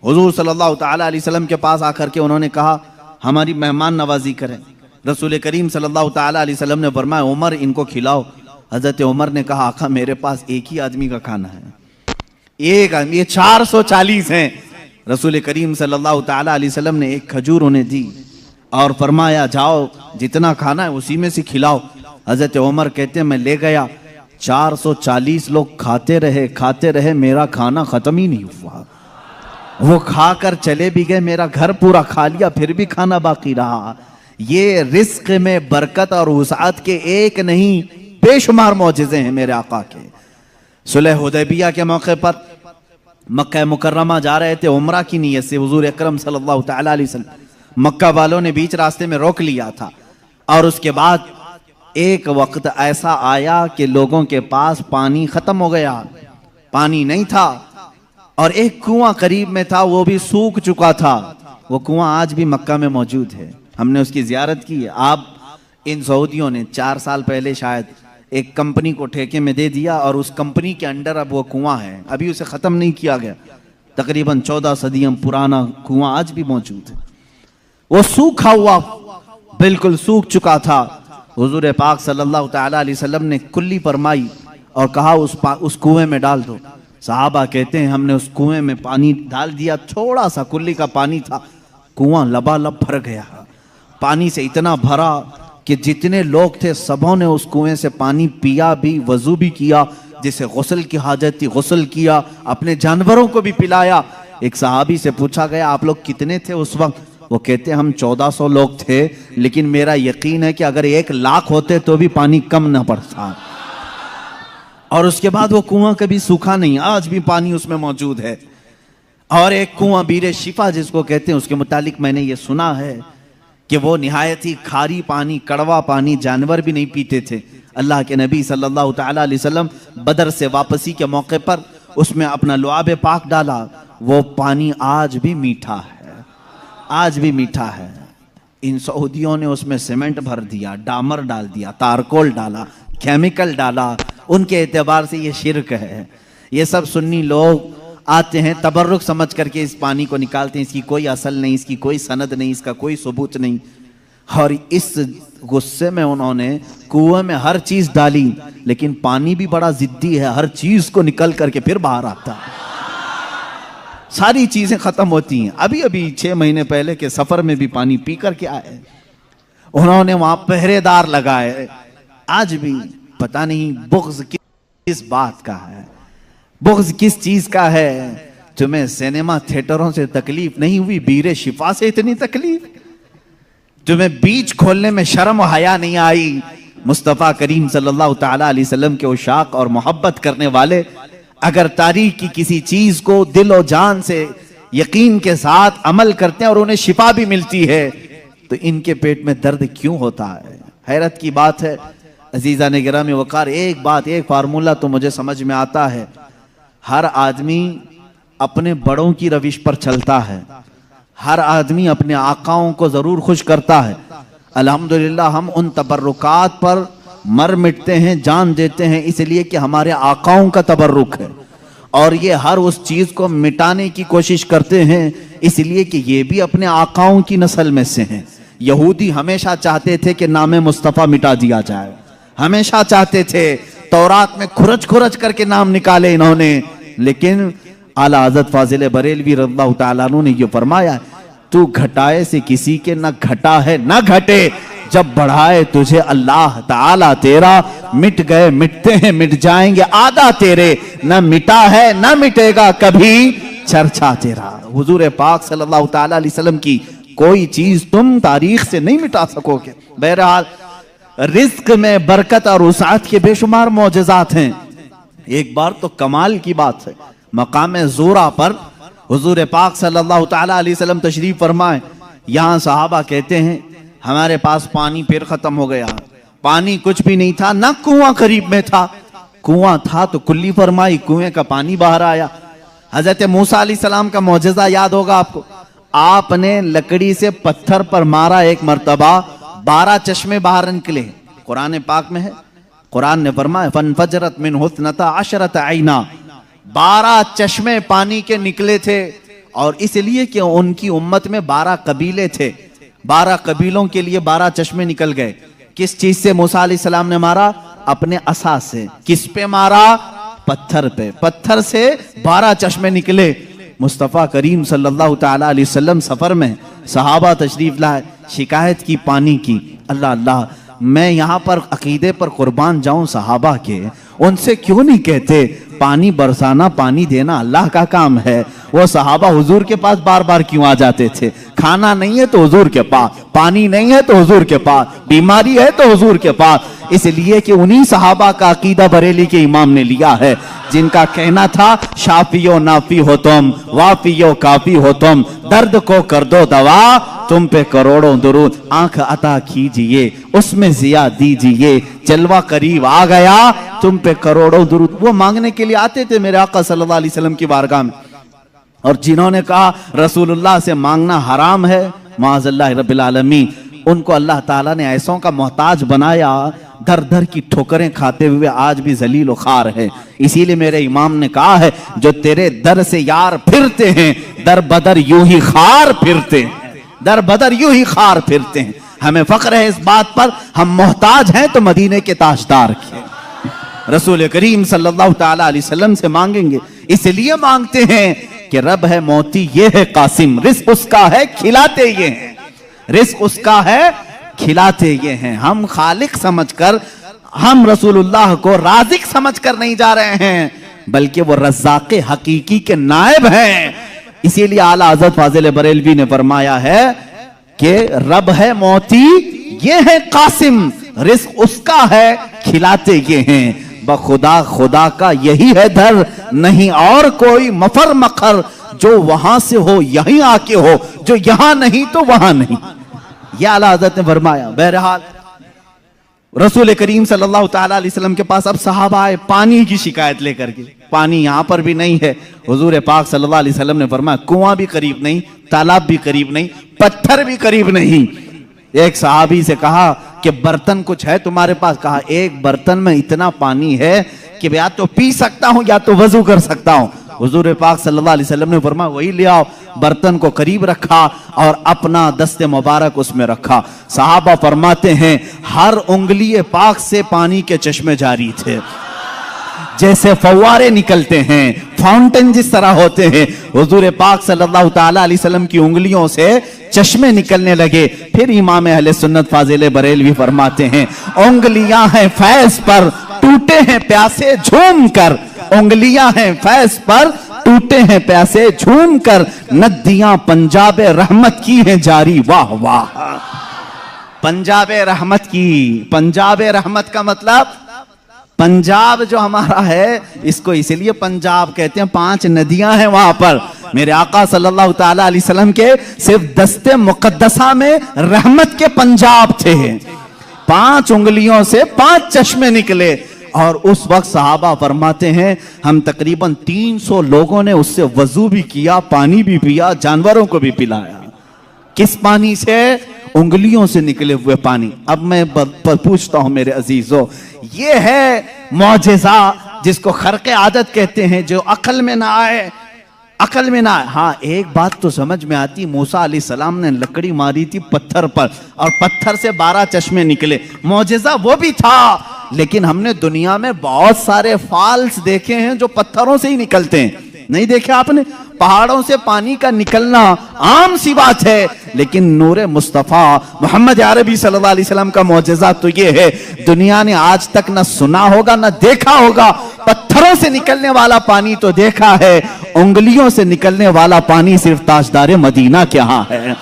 हुजूर सल्लल्लाहु ताला अलैहि वसल्लम के पास आकर के उन्होंने कहा हमारी मेहमान नवाजी करें। रसूल करीम सल्लल्लाहु ताला अलैहि वसल्लम ने फरमाया उमर इनको खिलाओ। हजरत उमर ने कहा आका मेरे पास एक ही आदमी का खाना है, एक आदमी, ये 440 हैं। रसूल करीम सल्लल्लाहु ताला अलैहि वसल्लम ने एक खजूर उन्हें दी और फरमाया जाओ जितना खाना है उसी में से खिलाओ। हजरत उमर कहते हैं मैं ले गया, 440 लोग खाते रहे, मेरा खाना खत्म ही नहीं हुआ। वो खाकर चले भी गए, मेरा घर पूरा खा लिया, फिर भी खाना बाकी रहा। ये रिस्क में बरकत और वसाअत के एक नहीं बेशुमार मौजज़े हैं मेरे आका के। सुलह हुदैबिया के मौके पर मक्का मुकर्रमा जा रहे थे उम्रा की नीयत से, हुजूर अकरम सल्लल्लाहु ताला अलैहि वसल्लम। मक्का वालों ने बीच रास्ते में रोक लिया था और उसके बाद एक वक्त ऐसा आया कि लोगों के पास पानी खत्म हो गया, पानी नहीं था और एक कुआं करीब में था वो भी सूख चुका था। वो कुआं आज भी मक्का में मौजूद है, हमने उसकी जियारत की है। आप इन सऊदियों ने 4 साल पहले शायद एक कंपनी को ठेके में दे दिया और उस कंपनी के अंडर अब वो कुआं है, अभी उसे ख़त्म नहीं किया गया। तकरीबन 14 सदियों पुराना कुआं आज भी मौजूद है। वो सूखा हुआ बिल्कुल सूख चुका था। हुजूर पाक सल्लल्लाहु ताला अलैहि वसल्लम ने कुल्ली फरमाई और कहा उस कुएं में डाल दो। सहाबा कहते हैं हमने उस कुएं में पानी डाल दिया, थोड़ा सा कुल्ली का पानी था, कुआं लबालब भर गया। पानी से इतना भरा कि जितने लोग थे सबों ने उस कुएं से पानी पिया भी, वजू भी किया, जिसे गुस्ल की हाजत थी गुस्ल किया, अपने जानवरों को भी पिलाया। एक सहाबी से पूछा गया आप लोग कितने थे उस वक्त? वो कहते हम 1400 लोग थे, लेकिन मेरा यकीन है कि अगर 1 लाख होते तो भी पानी कम ना पड़ता। और उसके बाद वो कुआं कभी सूखा नहीं, आज भी पानी उसमें मौजूद है। और एक कुआं बीरे शिफा जिसको कहते हैं, उसके मुतालिक मैंने ये सुना है कि वो निहायत ही खारी पानी, कड़वा पानी जानवर भी नहीं पीते थे। अल्लाह के नबी सल्लल्लाहु ताला अलैहि वसल्लम बदर से वापसी के मौके पर उसमें अपना लुआब पाक डाला, वो पानी आज भी मीठा है, आज भी मीठा है। इन सऊदियों ने उसमें सीमेंट भर दिया, डामर डाल दिया, तारकोल डाला, केमिकल डाला, उनके एतबार से ये शिरक है। ये सब सुन्नी लोग आते हैं तबर्रुक समझ करके इस पानी को निकालते हैं, इसकी कोई असल नहीं, इसकी कोई सनद नहीं, इसका कोई सबूत नहीं। और इस गुस्से में उन्होंने कुएं में हर चीज डाली, लेकिन पानी भी बड़ा जिद्दी है, हर चीज को निकल करके फिर बाहर आता है, सारी चीजें खत्म होती हैं। अभी अभी 6 महीने पहले के सफर में भी पानी पी करके आए, उन्होंने वहां पहरेदार लगाए। आज भी पता नहीं बुग़्ज़ किस बात का है, बुग़्ज़ किस चीज का है। तुम्हें सिनेमा थिएटरों से तकलीफ नहीं हुई, बीरे शिफा से इतनी तकलीफ? तुम्हें बीच खोलने में शर्म हया नहीं आई? मुस्तफ़ा करीम सल्लल्लाहु ताला अलैहि वसल्लम के उशाक और मोहब्बत करने वाले अगर तारीख की किसी चीज को दिल और जान से यकीन के साथ अमल करते हैं और उन्हें शिफा भी मिलती है, तो इनके पेट में दर्द क्यों होता है? हैरत की बात है। अजीज़ा ने गिरामी वकार, एक बात, एक फार्मूला तो मुझे समझ में आता है, हर आदमी अपने बड़ों की रविश पर चलता है, हर आदमी अपने आकाओं को जरूर खुश करता है। अल्हम्दुलिल्लाह हम उन तबर्रुकात पर मर मिटते हैं, जान देते हैं, इसलिए कि हमारे आकाओं का तबर्रुक है। और ये हर उस चीज को मिटाने की कोशिश करते हैं, इसलिए कि ये भी अपने आकाओं की नस्ल में से हैं। यहूदी हमेशा चाहते थे कि नाम मुस्तफ़ा मिटा दिया जाए, हमेशा चाहते थे, तौरात में खुरच खुरच करके नाम निकाले इन्होंने। लेकिन आला हज़रत फाजिल बरेलवी रज़ियल्लाहु ताला अन्हु ने ये फरमाया, तू घटाए से किसी के न घटा है न घटे, जब बढ़ाए तुझे अल्लाह ताला तेरा, मिट गए मिटते हैं मिट जाएंगे आदा तेरे, न मिटा है न मिटेगा कभी चर्चा तेरा। हुजूर पाक सल्लल्लाहु ताला अलैहि वसल्लम की कोई चीज तुम तारीख से नहीं मिटा सकोगे। बहरहाल रिज्क में बरकत और वसाअत के बेशुमार मौजज़ात हैं। एक बार तो कमाल की बात है, मकाम ज़ोरा पर हुजूर पाक सल्लल्लाहु ताला अलैहि वसल्लम तशरीफ फरमाए। यहाँ सहाबा कहते हैं हमारे पास पानी फिर खत्म हो गया। पानी कुछ भी नहीं था, ना कुआं करीब में था। कुआं था तो कुल्ली फरमाई, कुएं का पानी बाहर आया। हजरत मूसा अलैहिस्सलाम का मौजज़ा याद होगा आपको। आपने लकड़ी से पत्थर पर मारा एक मर्तबा, 12 चश्मे बाहर निकले। कुरान पाक में है, कुरान ने फरमाया फनफजरत मिन हुस्नता अशरत आइना, 12 चश्मे पानी के निकले थे। और इसलिए कि उनकी उम्मत में 12 कबीले थे, 12 कबीलों के लिए 12 चश्मे निकल गए। किस चीज से मूसा अलैहिस्सलाम ने मारा? अपने असा से। किस पे मारा? पत्थर पे। पत्थर से 12 चश्मे निकले। मुस्तफ़ा करीम सल्लल्लाहु ताला अलैहि वसल्लम सफर में, सहाबा तशरीफ लाए, शिकायत की पानी की। अल्लाह अल्लाह, मैं यहाँ पर अकीदे पर कुर्बान जाऊं सहाबा के, उनसे क्यों नहीं कहते पानी बरसाना, पानी देना अल्लाह का काम है। वो सहाबा हुजूर के पास बार बार क्यों आ जाते थे? खाना नहीं है तो हुजूर के पास, पानी नहीं है तो हुजूर के पास, बीमारी है तो हुजूर के पास। इसलिए कि उन्हीं सहाबा का अकीदा बरेली के इमाम ने लिया है, जिनका कहना था शाफियो नाफी हो तुम, वाफियो काफी हो तुम, दर्द को कर दो दवा, तुम पे करोड़ों दुरूद, आंख अता कीजिए उसमें जिया दीजिए, जलवा करीब आ गया तुम पे करोड़ों दुरूद। वो मांगने के लिए आते थे मेरे आका सल्लल्लाहु अलैहि वसल्लम की बारगाह में। और जिन्होंने कहा रसूलुल्लाह से मांगना हराम है, माज़अल्लाह रब्बिल आलमीन, उनको अल्लाह ताला ने ऐसों का मोहताज बनाया, दर दर की ठोकरें खाते हुए आज भी जलील खार है। इसीलिए मेरे इमाम ने कहा है, जो तेरे दर से यार फिरते हैं, दर बदर यूं ही खार फिरते हैं, दर बदर यूं ही खार फिरते हैं। हमें फख्र है इस बात पर, हम मोहताज हैं तो मदीने के ताजदार के रसूल करीम सल्लल्लाहु ताला अलैहि वसल्लम से मांगेंगे। इसलिए मांगते हैं कि रब है मोती ये है कासिम, रिस्क उसका है खिलाते ये हैं, रिस्क उसका है खिलाते ये हैं। हम खालिक समझकर, हम रसूलुल्लाह को राज़िक समझकर नहीं जा रहे हैं, बल्कि वो रज़्ज़ाक़ हकीकी के नायब हैं। इसीलिए आला हज़रत फाज़िल बरेलवी ने फरमाया है कि रब है मोती ये है कासिम, रिस्क उसका है खिलाते ये हैं। बखुदा खुदा का यही है दर, नहीं और कोई मफर मखर, जो वहां से हो यहीं आके हो, जो यहां नहीं तो वहां नहीं। यह आला हज़रत ने फरमाया। बहरहाल रसूल करीम सल्लल्लाहु ताला अलैहि वसल्लम के पास अब सहाबा आए पानी की शिकायत लेकर के। पानी यहां पर भी नहीं है। हुजूर पाक सल्लल्लाहु अलैहि वसल्लम ने फरमाया कुआं भी करीब नहीं, तालाब भी करीब नहीं, पत्थर भी करीब नहीं। एक सहाबी से कहा कि बर्तन कुछ है तुम्हारे पास? कहा एक बर्तन में इतना पानी है कि या तो पी सकता हूं या तो वजू कर सकता हूं। हुजूर पाक सल्लल्लाहु अलैहि वसल्लम ने फरमाया वही ले आओ। बर्तन को करीब रखा और अपना दस्ते मुबारक उसमें रखा। सहाबा फरमाते हैं हर उंगली पाक से पानी के चश्मे जारी थे, जैसे फव्वारे निकलते हैं, फाउंटेन जिस तरह होते हैं। हुजूर पाक सल्लल्लाहु ताला अलैहि वसल्लम की उंगलियों से चश्मे निकलने लगे। फिर इमाम अहले सुन्नत फाजिल बरेलवी फरमाते हैं उंगलियां हैं फैज पर, टूटे हैं प्यासे झूम कर, उंगलियां हैं फैज पर, टूटे हैं प्यासे झूम कर, नदियां पंजाब रहमत की हैं जारी। वाह वाह, पंजाब रहमत की। पंजाब रहमत का मतलब पंजाब जो हमारा है इसको इसलिए पंजाब कहते हैं, 5 नदियां हैं वहां पर। मेरे आका सल्लल्लाहु ताला अलैहि वसल्लम के सिर्फ दस्ते मुकद्दसा में रहमत के पंजाब थे। 5 उंगलियों से 5 चश्मे निकले। और उस वक्त सहाबा फरमाते हैं हम तकरीबन 300 लोगों ने उससे वजू भी किया, पानी भी पिया, जानवरों को भी पिलाया। किस पानी से? उंगलियों से निकले हुए पानी। अब मैं पूछता हूं मेरे अजीजों, ये है मौजिज़ा जिसको खर्क़े आदत कहते हैं, जो अकल में ना आए, अकल में ना आए। हाँ एक बात तो समझ में आती, मूसा अलैहिस्सलाम ने लकड़ी मारी थी पत्थर पर और पत्थर से 12 चश्मे निकले, मौजिज़ा वो भी था। लेकिन हमने दुनिया में बहुत सारे फॉल्स देखे हैं जो पत्थरों से ही निकलते हैं। नहीं देखे आपने? पहाड़ों से पानी का निकलना आम सी बात है, लेकिन नूरे मुस्तफ़ा मोहम्मद अरबी सल्लल्लाहु अलैहि वसल्लम का मौजिज़ा तो ये है, दुनिया ने आज तक न सुना होगा न देखा होगा। पत्थरों से निकलने वाला पानी तो देखा है, उंगलियों से निकलने वाला पानी सिर्फ ताजदार मदीना के यहाँ है।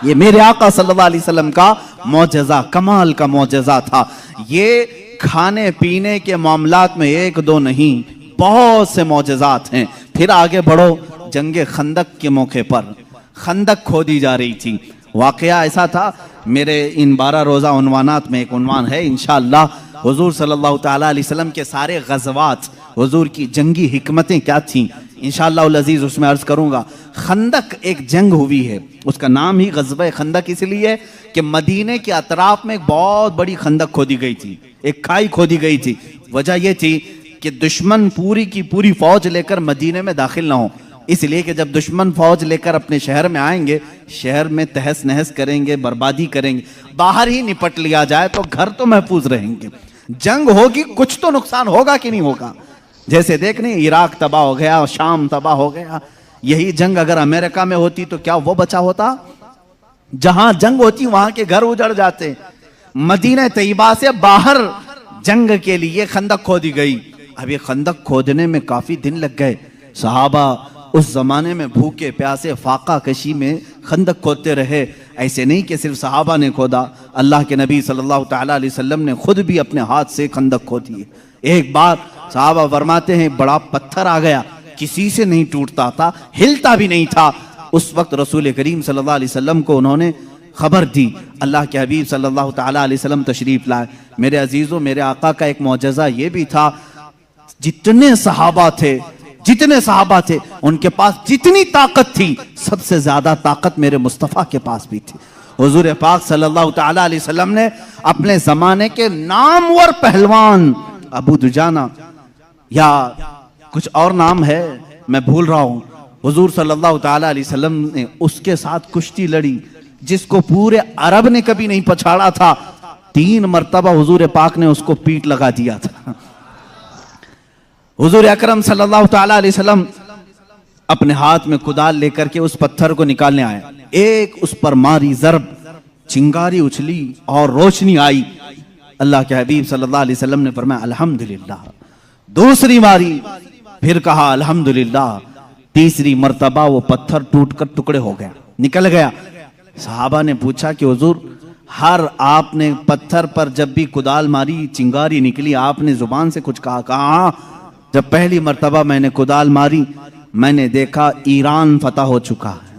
ये मेरे आका सल्लल्लाहु अलैहि वसल्लम का मौजिज़ा, कमाल का मौजिज़ा था। ये खाने पीने के मामलात में 1-2 नहीं, बहुत से मौजिज़ात हैं। फिर आगे बढ़ो, जंगे खंदक के मौके पर खंदक खोदी जा रही थी। वाकया ऐसा था मेरे इन 12 रोज़ा उन्वानात में एक उन्वान है इंशाअल्लाह, हुजूर सल्लल्लाहु ताला अलैहि वसल्लम के सारे गज़वात, हुजूर की जंगी हिकमतें क्या थीं, इंशाअल्लाह उल अज़ीज़ उसमें अर्ज़ करूँगा। खंदक एक जंग हुई है, उसका नाम ही ग़ज़वा खंदक इसलिए कि मदीने के अतराफ में एक बहुत बड़ी खंदक खोदी गई थी, एक खाई खोदी गई थी। वजह यह थी कि दुश्मन पूरी की पूरी फौज लेकर मदीने में दाखिल ना हो, इसलिए कि जब दुश्मन फौज लेकर अपने शहर में आएंगे, शहर में तहस नहस करेंगे, बर्बादी करेंगे, बाहर ही निपट लिया जाए तो घर तो महफूज रहेंगे। जंग होगी, कुछ तो नुकसान होगा कि नहीं होगा। जैसे देखने इराक तबाह हो गया, शाम तबाह हो गया, यही जंग अगर अमेरिका में होती तो क्या वो बचा होता? जहां जंग होती वहां के घर उजड़ जाते। मदीना तैयबा से बाहर जंग के लिए खंदक खोदी गई। अब ये खंदक खोदने में काफी दिन लग गए। सहाबा उस जमाने में भूखे प्यासे फाका कशी में खंदक खोदते रहे। ऐसे नहीं कि सिर्फ सहाबा ने खोदा, अल्लाह के नबी सल्लल्लाहु ताला अलैहि वसल्लम ने खुद भी अपने हाथ से खंदक खोदी है। एक बार सहाबा फरमाते हैं बड़ा पत्थर आ गया, किसी से नहीं टूटता था, हिलता भी नहीं था। उस वक्त रसूल करीम सल्लल्लाहु अलैहि वसल्लम को उन्होंने खबर दी। अल्लाह के हबीब सल्लल्लाहु ताला अलैहि वसल्लम तशरीफ लाए। मेरे अजीजों, मेरे आका का एक मौजज़ा ये भी था, जितने सहाबा थे उनके पास जितनी ताकत थी, सबसे ज्यादा ताकत मेरे मुस्तफ़ा के पास भी थी। हुजूर पाक सल्लल्लाहु ताला अलैहि वसल्लम ने अपने जमाने के नामवर पहलवान अबू दुजाना या कुछ और नाम है मैं भूल रहा हूं, हुजूर सल्लल्लाहु ताला अलैहि वसल्लम ने उसके साथ कुश्ती लड़ी जिसको पूरे अरब ने कभी नहीं पछाड़ा था। 3 मरतबा हुजूर पाक ने उसको पीठ लगा दिया था। हुजूर अकरम सल्लल्लाहु ताला अलैहि वसल्लम अपने हाथ में कुदाल लेकर के उस पत्थर को निकालने आए। एक उस पर मारी जरब, चिंगारी उछली और रोशनी आई। अल्लाह के हबीब सल्लल्लाहु अलैहि वसल्लम ने फरमाया अल्हम्दुलिल्लाह। दूसरी मारी, फिर कहा अल्हम्दुलिल्लाह। तीसरी मर्तबा वो पत्थर टूटकर टुकड़े हो गया, निकल गया। सहाबा ने पूछा कि हुजूर, हर आपने पत्थर पर जब भी कुदाल मारी चिंगारी निकली, आपने जुबान से कुछ कहा? कहा जब पहली मर्तबा मैंने कुदाल मारी मैंने देखा ईरान फतह हो चुका है।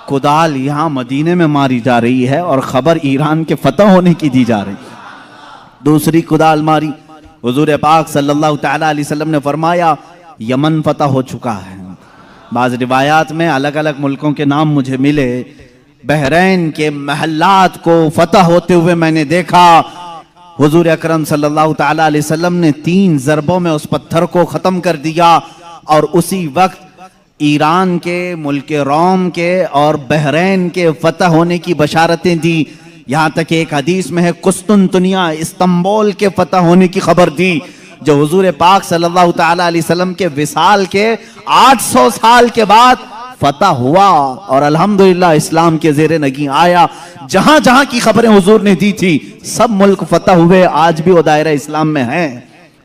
कुदाल यहां मदीने में मारी जा रही है और खबर ईरान के फतह होने की दी जा रही। दूसरी कुदाल मारी, हुजूर पाक सल्लल्लाहु ताला अलैहि वसल्लम ने फरमाया यमन फतह हो चुका है। बाज़ रिवायात में अलग अलग मुल्कों के नाम मुझे मिले। बहरैन के महल्लात को फतह होते हुए मैंने देखा। हुजूर अकरम सल्लल्लाहु ताला अलैहि वसल्लम ने 3 ज़रबों में उस पत्थर को ख़त्म कर दिया और उसी वक्त ईरान के, मुल्क रोम के और बहरैन के फतह होने की बशारतें दी। यहाँ तक एक हदीस में है कुस्तुनतुनिया, इस्तांबुल के फतह होने की खबर दी, जो हुजूर पाक सल्लल्लाहु ताला अलैहि वसल्लम के विसाल के 800 साल के बाद फतह हुआ और अल्हम्दुलिल्लाह इस्लाम के ज़ेरे नगी आया। जहां जहां की खबरें हुजूर ने दी थी सब मुल्क फतह हुए। आज भी वो दायरा इस्लाम में है,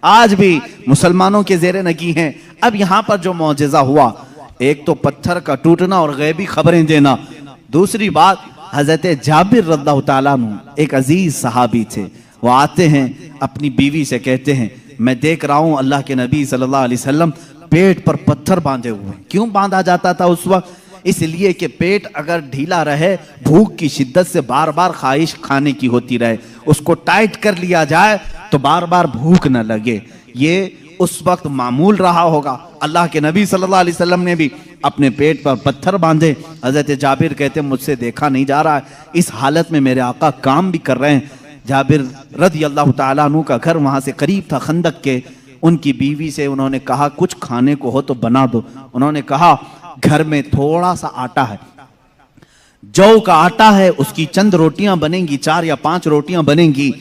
आज भी मुसलमानों के ज़ेरे नगी हैं। अब यहाँ पर जो मौजज़ा हुआ, एक तो पत्थर का टूटना और गैबी खबरें देना, दूसरी बात हजरत जाबिर रज़ियल्लाहु ताला अन्हु एक अजीज सहाबी थे। वो आते हैं अपनी बीवी से कहते हैं मैं देख रहा हूँ अल्लाह के नबी सल्लल्लाहु अलैहि वसल्लम पेट पर पत्थर बांधे हुए। क्यों बांधा जाता था उस वक्त? इसलिए कि पेट अगर ढीला रहे, भूख की शिद्दत से बार बार ख्वाहिश खाने की होती रहे, उसको टाइट कर लिया जाए तो बार बार भूख न लगे। ये उस वक्त मामूल रहा होगा। अल्लाह के नबी सल्लल्लाहु अलैहि वसल्लम ने भी अपने पेट पर पत्थर बांधे। हजरत जाबिर कहते मुझसे देखा नहीं जा रहा है, इस हालत में मेरे आका काम भी कर रहे हैं। जाबिर रज़ियल्लाहु ताला अन्हु का घर वहां से करीब था खंदक के। उनकी बीवी से उन्होंने कहा कुछ खाने को हो तो बना दो। उन्होंने कहा घर में थोड़ा सा आटा है, जौ का आटा है, उसकी चंद रोटियां बनेंगी, 4 या 5 रोटियां बनेंगी,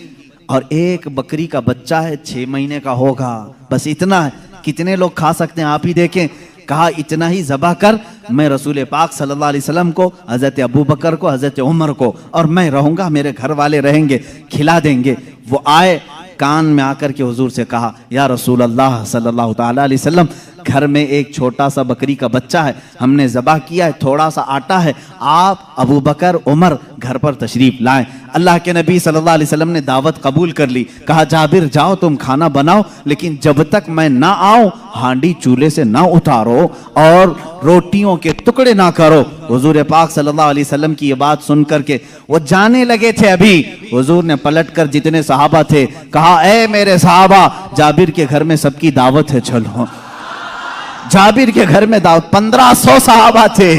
और एक बकरी का बच्चा है 6 महीने का होगा, बस इतना है। कितने लोग खा सकते हैं आप ही देखें। कहा इतना ही ज़बह कर, मैं रसूल पाक सल्लल्लाहु अलैहि वसल्लम को, हज़रत अबू बकर को, हज़रत उमर को, और मैं रहूंगा, मेरे घर वाले रहेंगे, खिला देंगे। वो आए, कान में आकर के हुजूर से कहा या रसूल अल्लाह सल्लल्लाहु ताला अलैहि वसल्लम, घर में एक छोटा सा बकरी का बच्चा है, हमने ज़बह किया है, थोड़ा सा आटा है, आप अबू बकर उमर घर पर तशरीफ लाएं। अल्लाह के नबी सल्लल्लाहु अलैहि वसल्लम ने दावत कबूल कर ली। कहा जाबिर जाओ तुम खाना बनाओ, लेकिन जब तक मैं ना आऊं हांडी चूल्हे से ना उतारो और रोटियों के टुकड़े ना करो। हुजूर पाक सल्लल्लाहु अलैहि वसल्लम की ये बात सुन करके वो जाने लगे थे, अभी हुजूर ने पलट कर जितने सहाबा थे कहा, ए मेरे सहाबा, जाबिर के घर में सबकी दावत है, चलो। जाबिर के घर में दावत, 1500 सहाबा थे,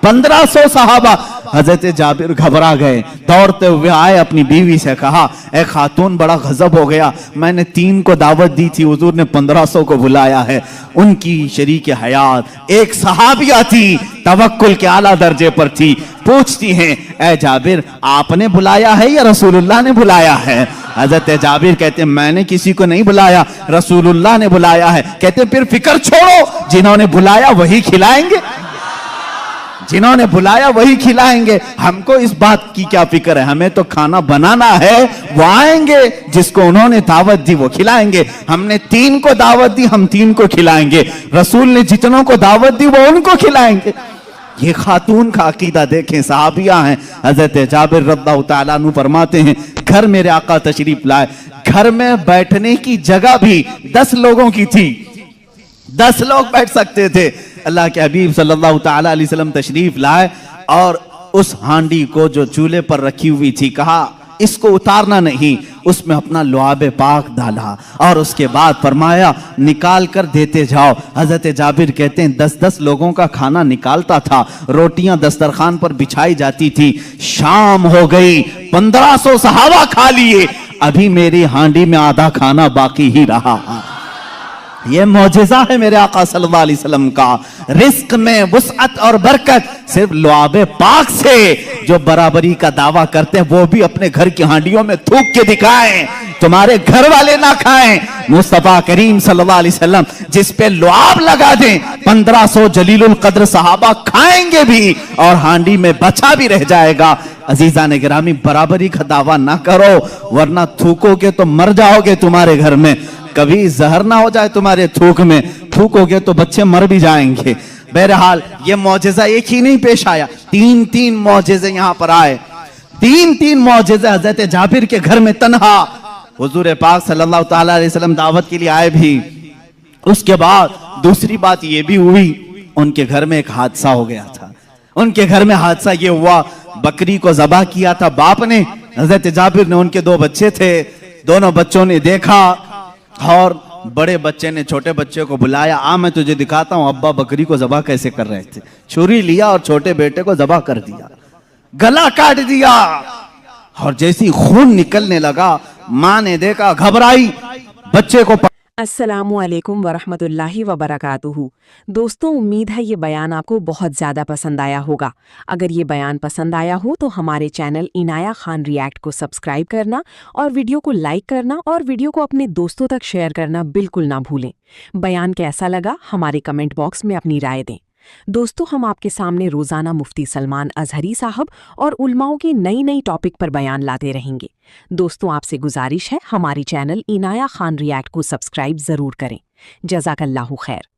1500 सहाबा। हजरत जाबिर घबरा गए, दौड़ते हुए आए, अपनी बीवी से कहा, ए खातून बड़ा गजब हो गया, मैंने 3 को दावत दी थी, हुजूर ने 1500 को बुलाया है। उनकी शरीक हयात एक सहाबिया थी, तवक्कुल के आला दर्जे पर थी, पूछती हैं, ए जाबिर आपने बुलाया है या रसूलुल्लाह ने बुलाया है? हजरत जाबिर कहते हैं, मैंने किसी को नहीं बुलाया, रसूलुल्लाह ने बुलाया है। कहते हैं, फिर फिक्र छोड़ो, जिन्होंने बुलाया वही खिलाएंगे, जिन्होंने बुलाया वही खिलाएंगे। हमको इस बात की क्या फिक्र है, हमें तो खाना बनाना है, वो आएंगे, जिसको उन्होंने दावत दी वो खिलाएंगे। हमने 3 को दावत दी, हम 3 को खिलाएंगे, रसूल ने जितनों को दावत दी वो उनको खिलाएंगे। ये खातून का अकीदा देखें, सहाबिया हैं। हजरत जाबिर रज़ियल्लाहु तआला अन्हु फरमाते हैं, घर मेरे आका तशरीफ लाए, घर में बैठने की जगह भी 10 लोगों की थी, 10 लोग बैठ सकते थे। अल्लाह के हबीब सल्लल्लाहु तआला अलैहि वसल्लम तशरीफ लाए और उस हांडी को जो चूल्हे पर रखी हुई थी, कहा इसको उतारना नहीं, उसमें अपना लुआब पाक डाला और उसके बाद फरमाया निकाल कर देते जाओ। हजरत जाबिर कहते हैं 10-10 लोगों का खाना निकालता था, रोटियां दस्तरखान पर बिछाई जाती थी। शाम हो गई, 1500 सहाबा खा लिए, अभी मेरी हांडी में आधा खाना बाकी ही रहा। ये मौजिज़ा है मेरे आका सल्लल्लाहु अलैहि वसल्लम का। रिस्क में वुसअत और बरकत सिर्फ लुआबे पाक से, जो बराबरी का दावा करते हैं वो भी अपने घर की हांडियों में थूक के दिखाएं, तुम्हारे घर वाले ना खाएं। मुस्तफा करीम सल्लल्लाहु अलैहि वसल्लम जिस पे लुआब लगा दें, 1500 जलीलुल कद्र सहाबा खाएंगे भी और हांडी में बचा भी रह जाएगा। अजीजा ने गिरामी, बराबरी का दावा ना करो, वरना थूकोगे तो मर जाओगे तुम्हारे घर में। कभी जहर ना हो जाए तुम्हारे थूक में, थूकोगे तो बच्चे मर भी जाएंगे। बहरहाल ये मौजिज़ा एक ही नहीं पेश आया, 3-3 मौजिज़े यहाँ पर आए, 3-3 मौजिज़े हजरत जाबिर के घर में तन्हा। हुजूर पाक सल्लल्लाहु तआला अलैहि वसल्लम दावत के लिए आए भी। उसके बाद दूसरी बात ये भी हुई, उनके घर में एक हादसा हो गया था। उनके घर में हादसा ये हुआ, बकरी को ज़बह किया था बाप ने, हजरत जाबिर ने, उनके 2 बच्चे थे, दोनों बच्चों ने देखा और बड़े बच्चे ने छोटे बच्चे को बुलाया, आ मैं तुझे दिखाता हूं अब्बा बकरी को ज़बह कैसे कर रहे थे। छुरी लिया और छोटे बेटे को ज़बह कर दिया, गला काट दिया और जैसी खून निकलने लगा, मां ने देखा, घबराई, बच्चे को अस्सलामुअलैकुम वरहमतुल्लाहि वबरकातुहू। दोस्तों, उम्मीद है ये बयान आपको बहुत ज़्यादा पसंद आया होगा। अगर ये बयान पसंद आया हो तो हमारे चैनल इनाया खान रिएक्ट को सब्सक्राइब करना और वीडियो को लाइक करना और वीडियो को अपने दोस्तों तक शेयर करना बिल्कुल ना भूलें। बयान कैसा लगा हमारे कमेंट बॉक्स में अपनी राय दें। दोस्तों, हम आपके सामने रोज़ाना मुफ्ती सलमान अजहरी साहब और उलमाओं की नई टॉपिक पर बयान लाते रहेंगे। दोस्तों, आपसे गुजारिश है हमारी चैनल इनाया खान रिएक्ट को सब्सक्राइब ज़रूर करें। जज़ाकल्लाहु खैर।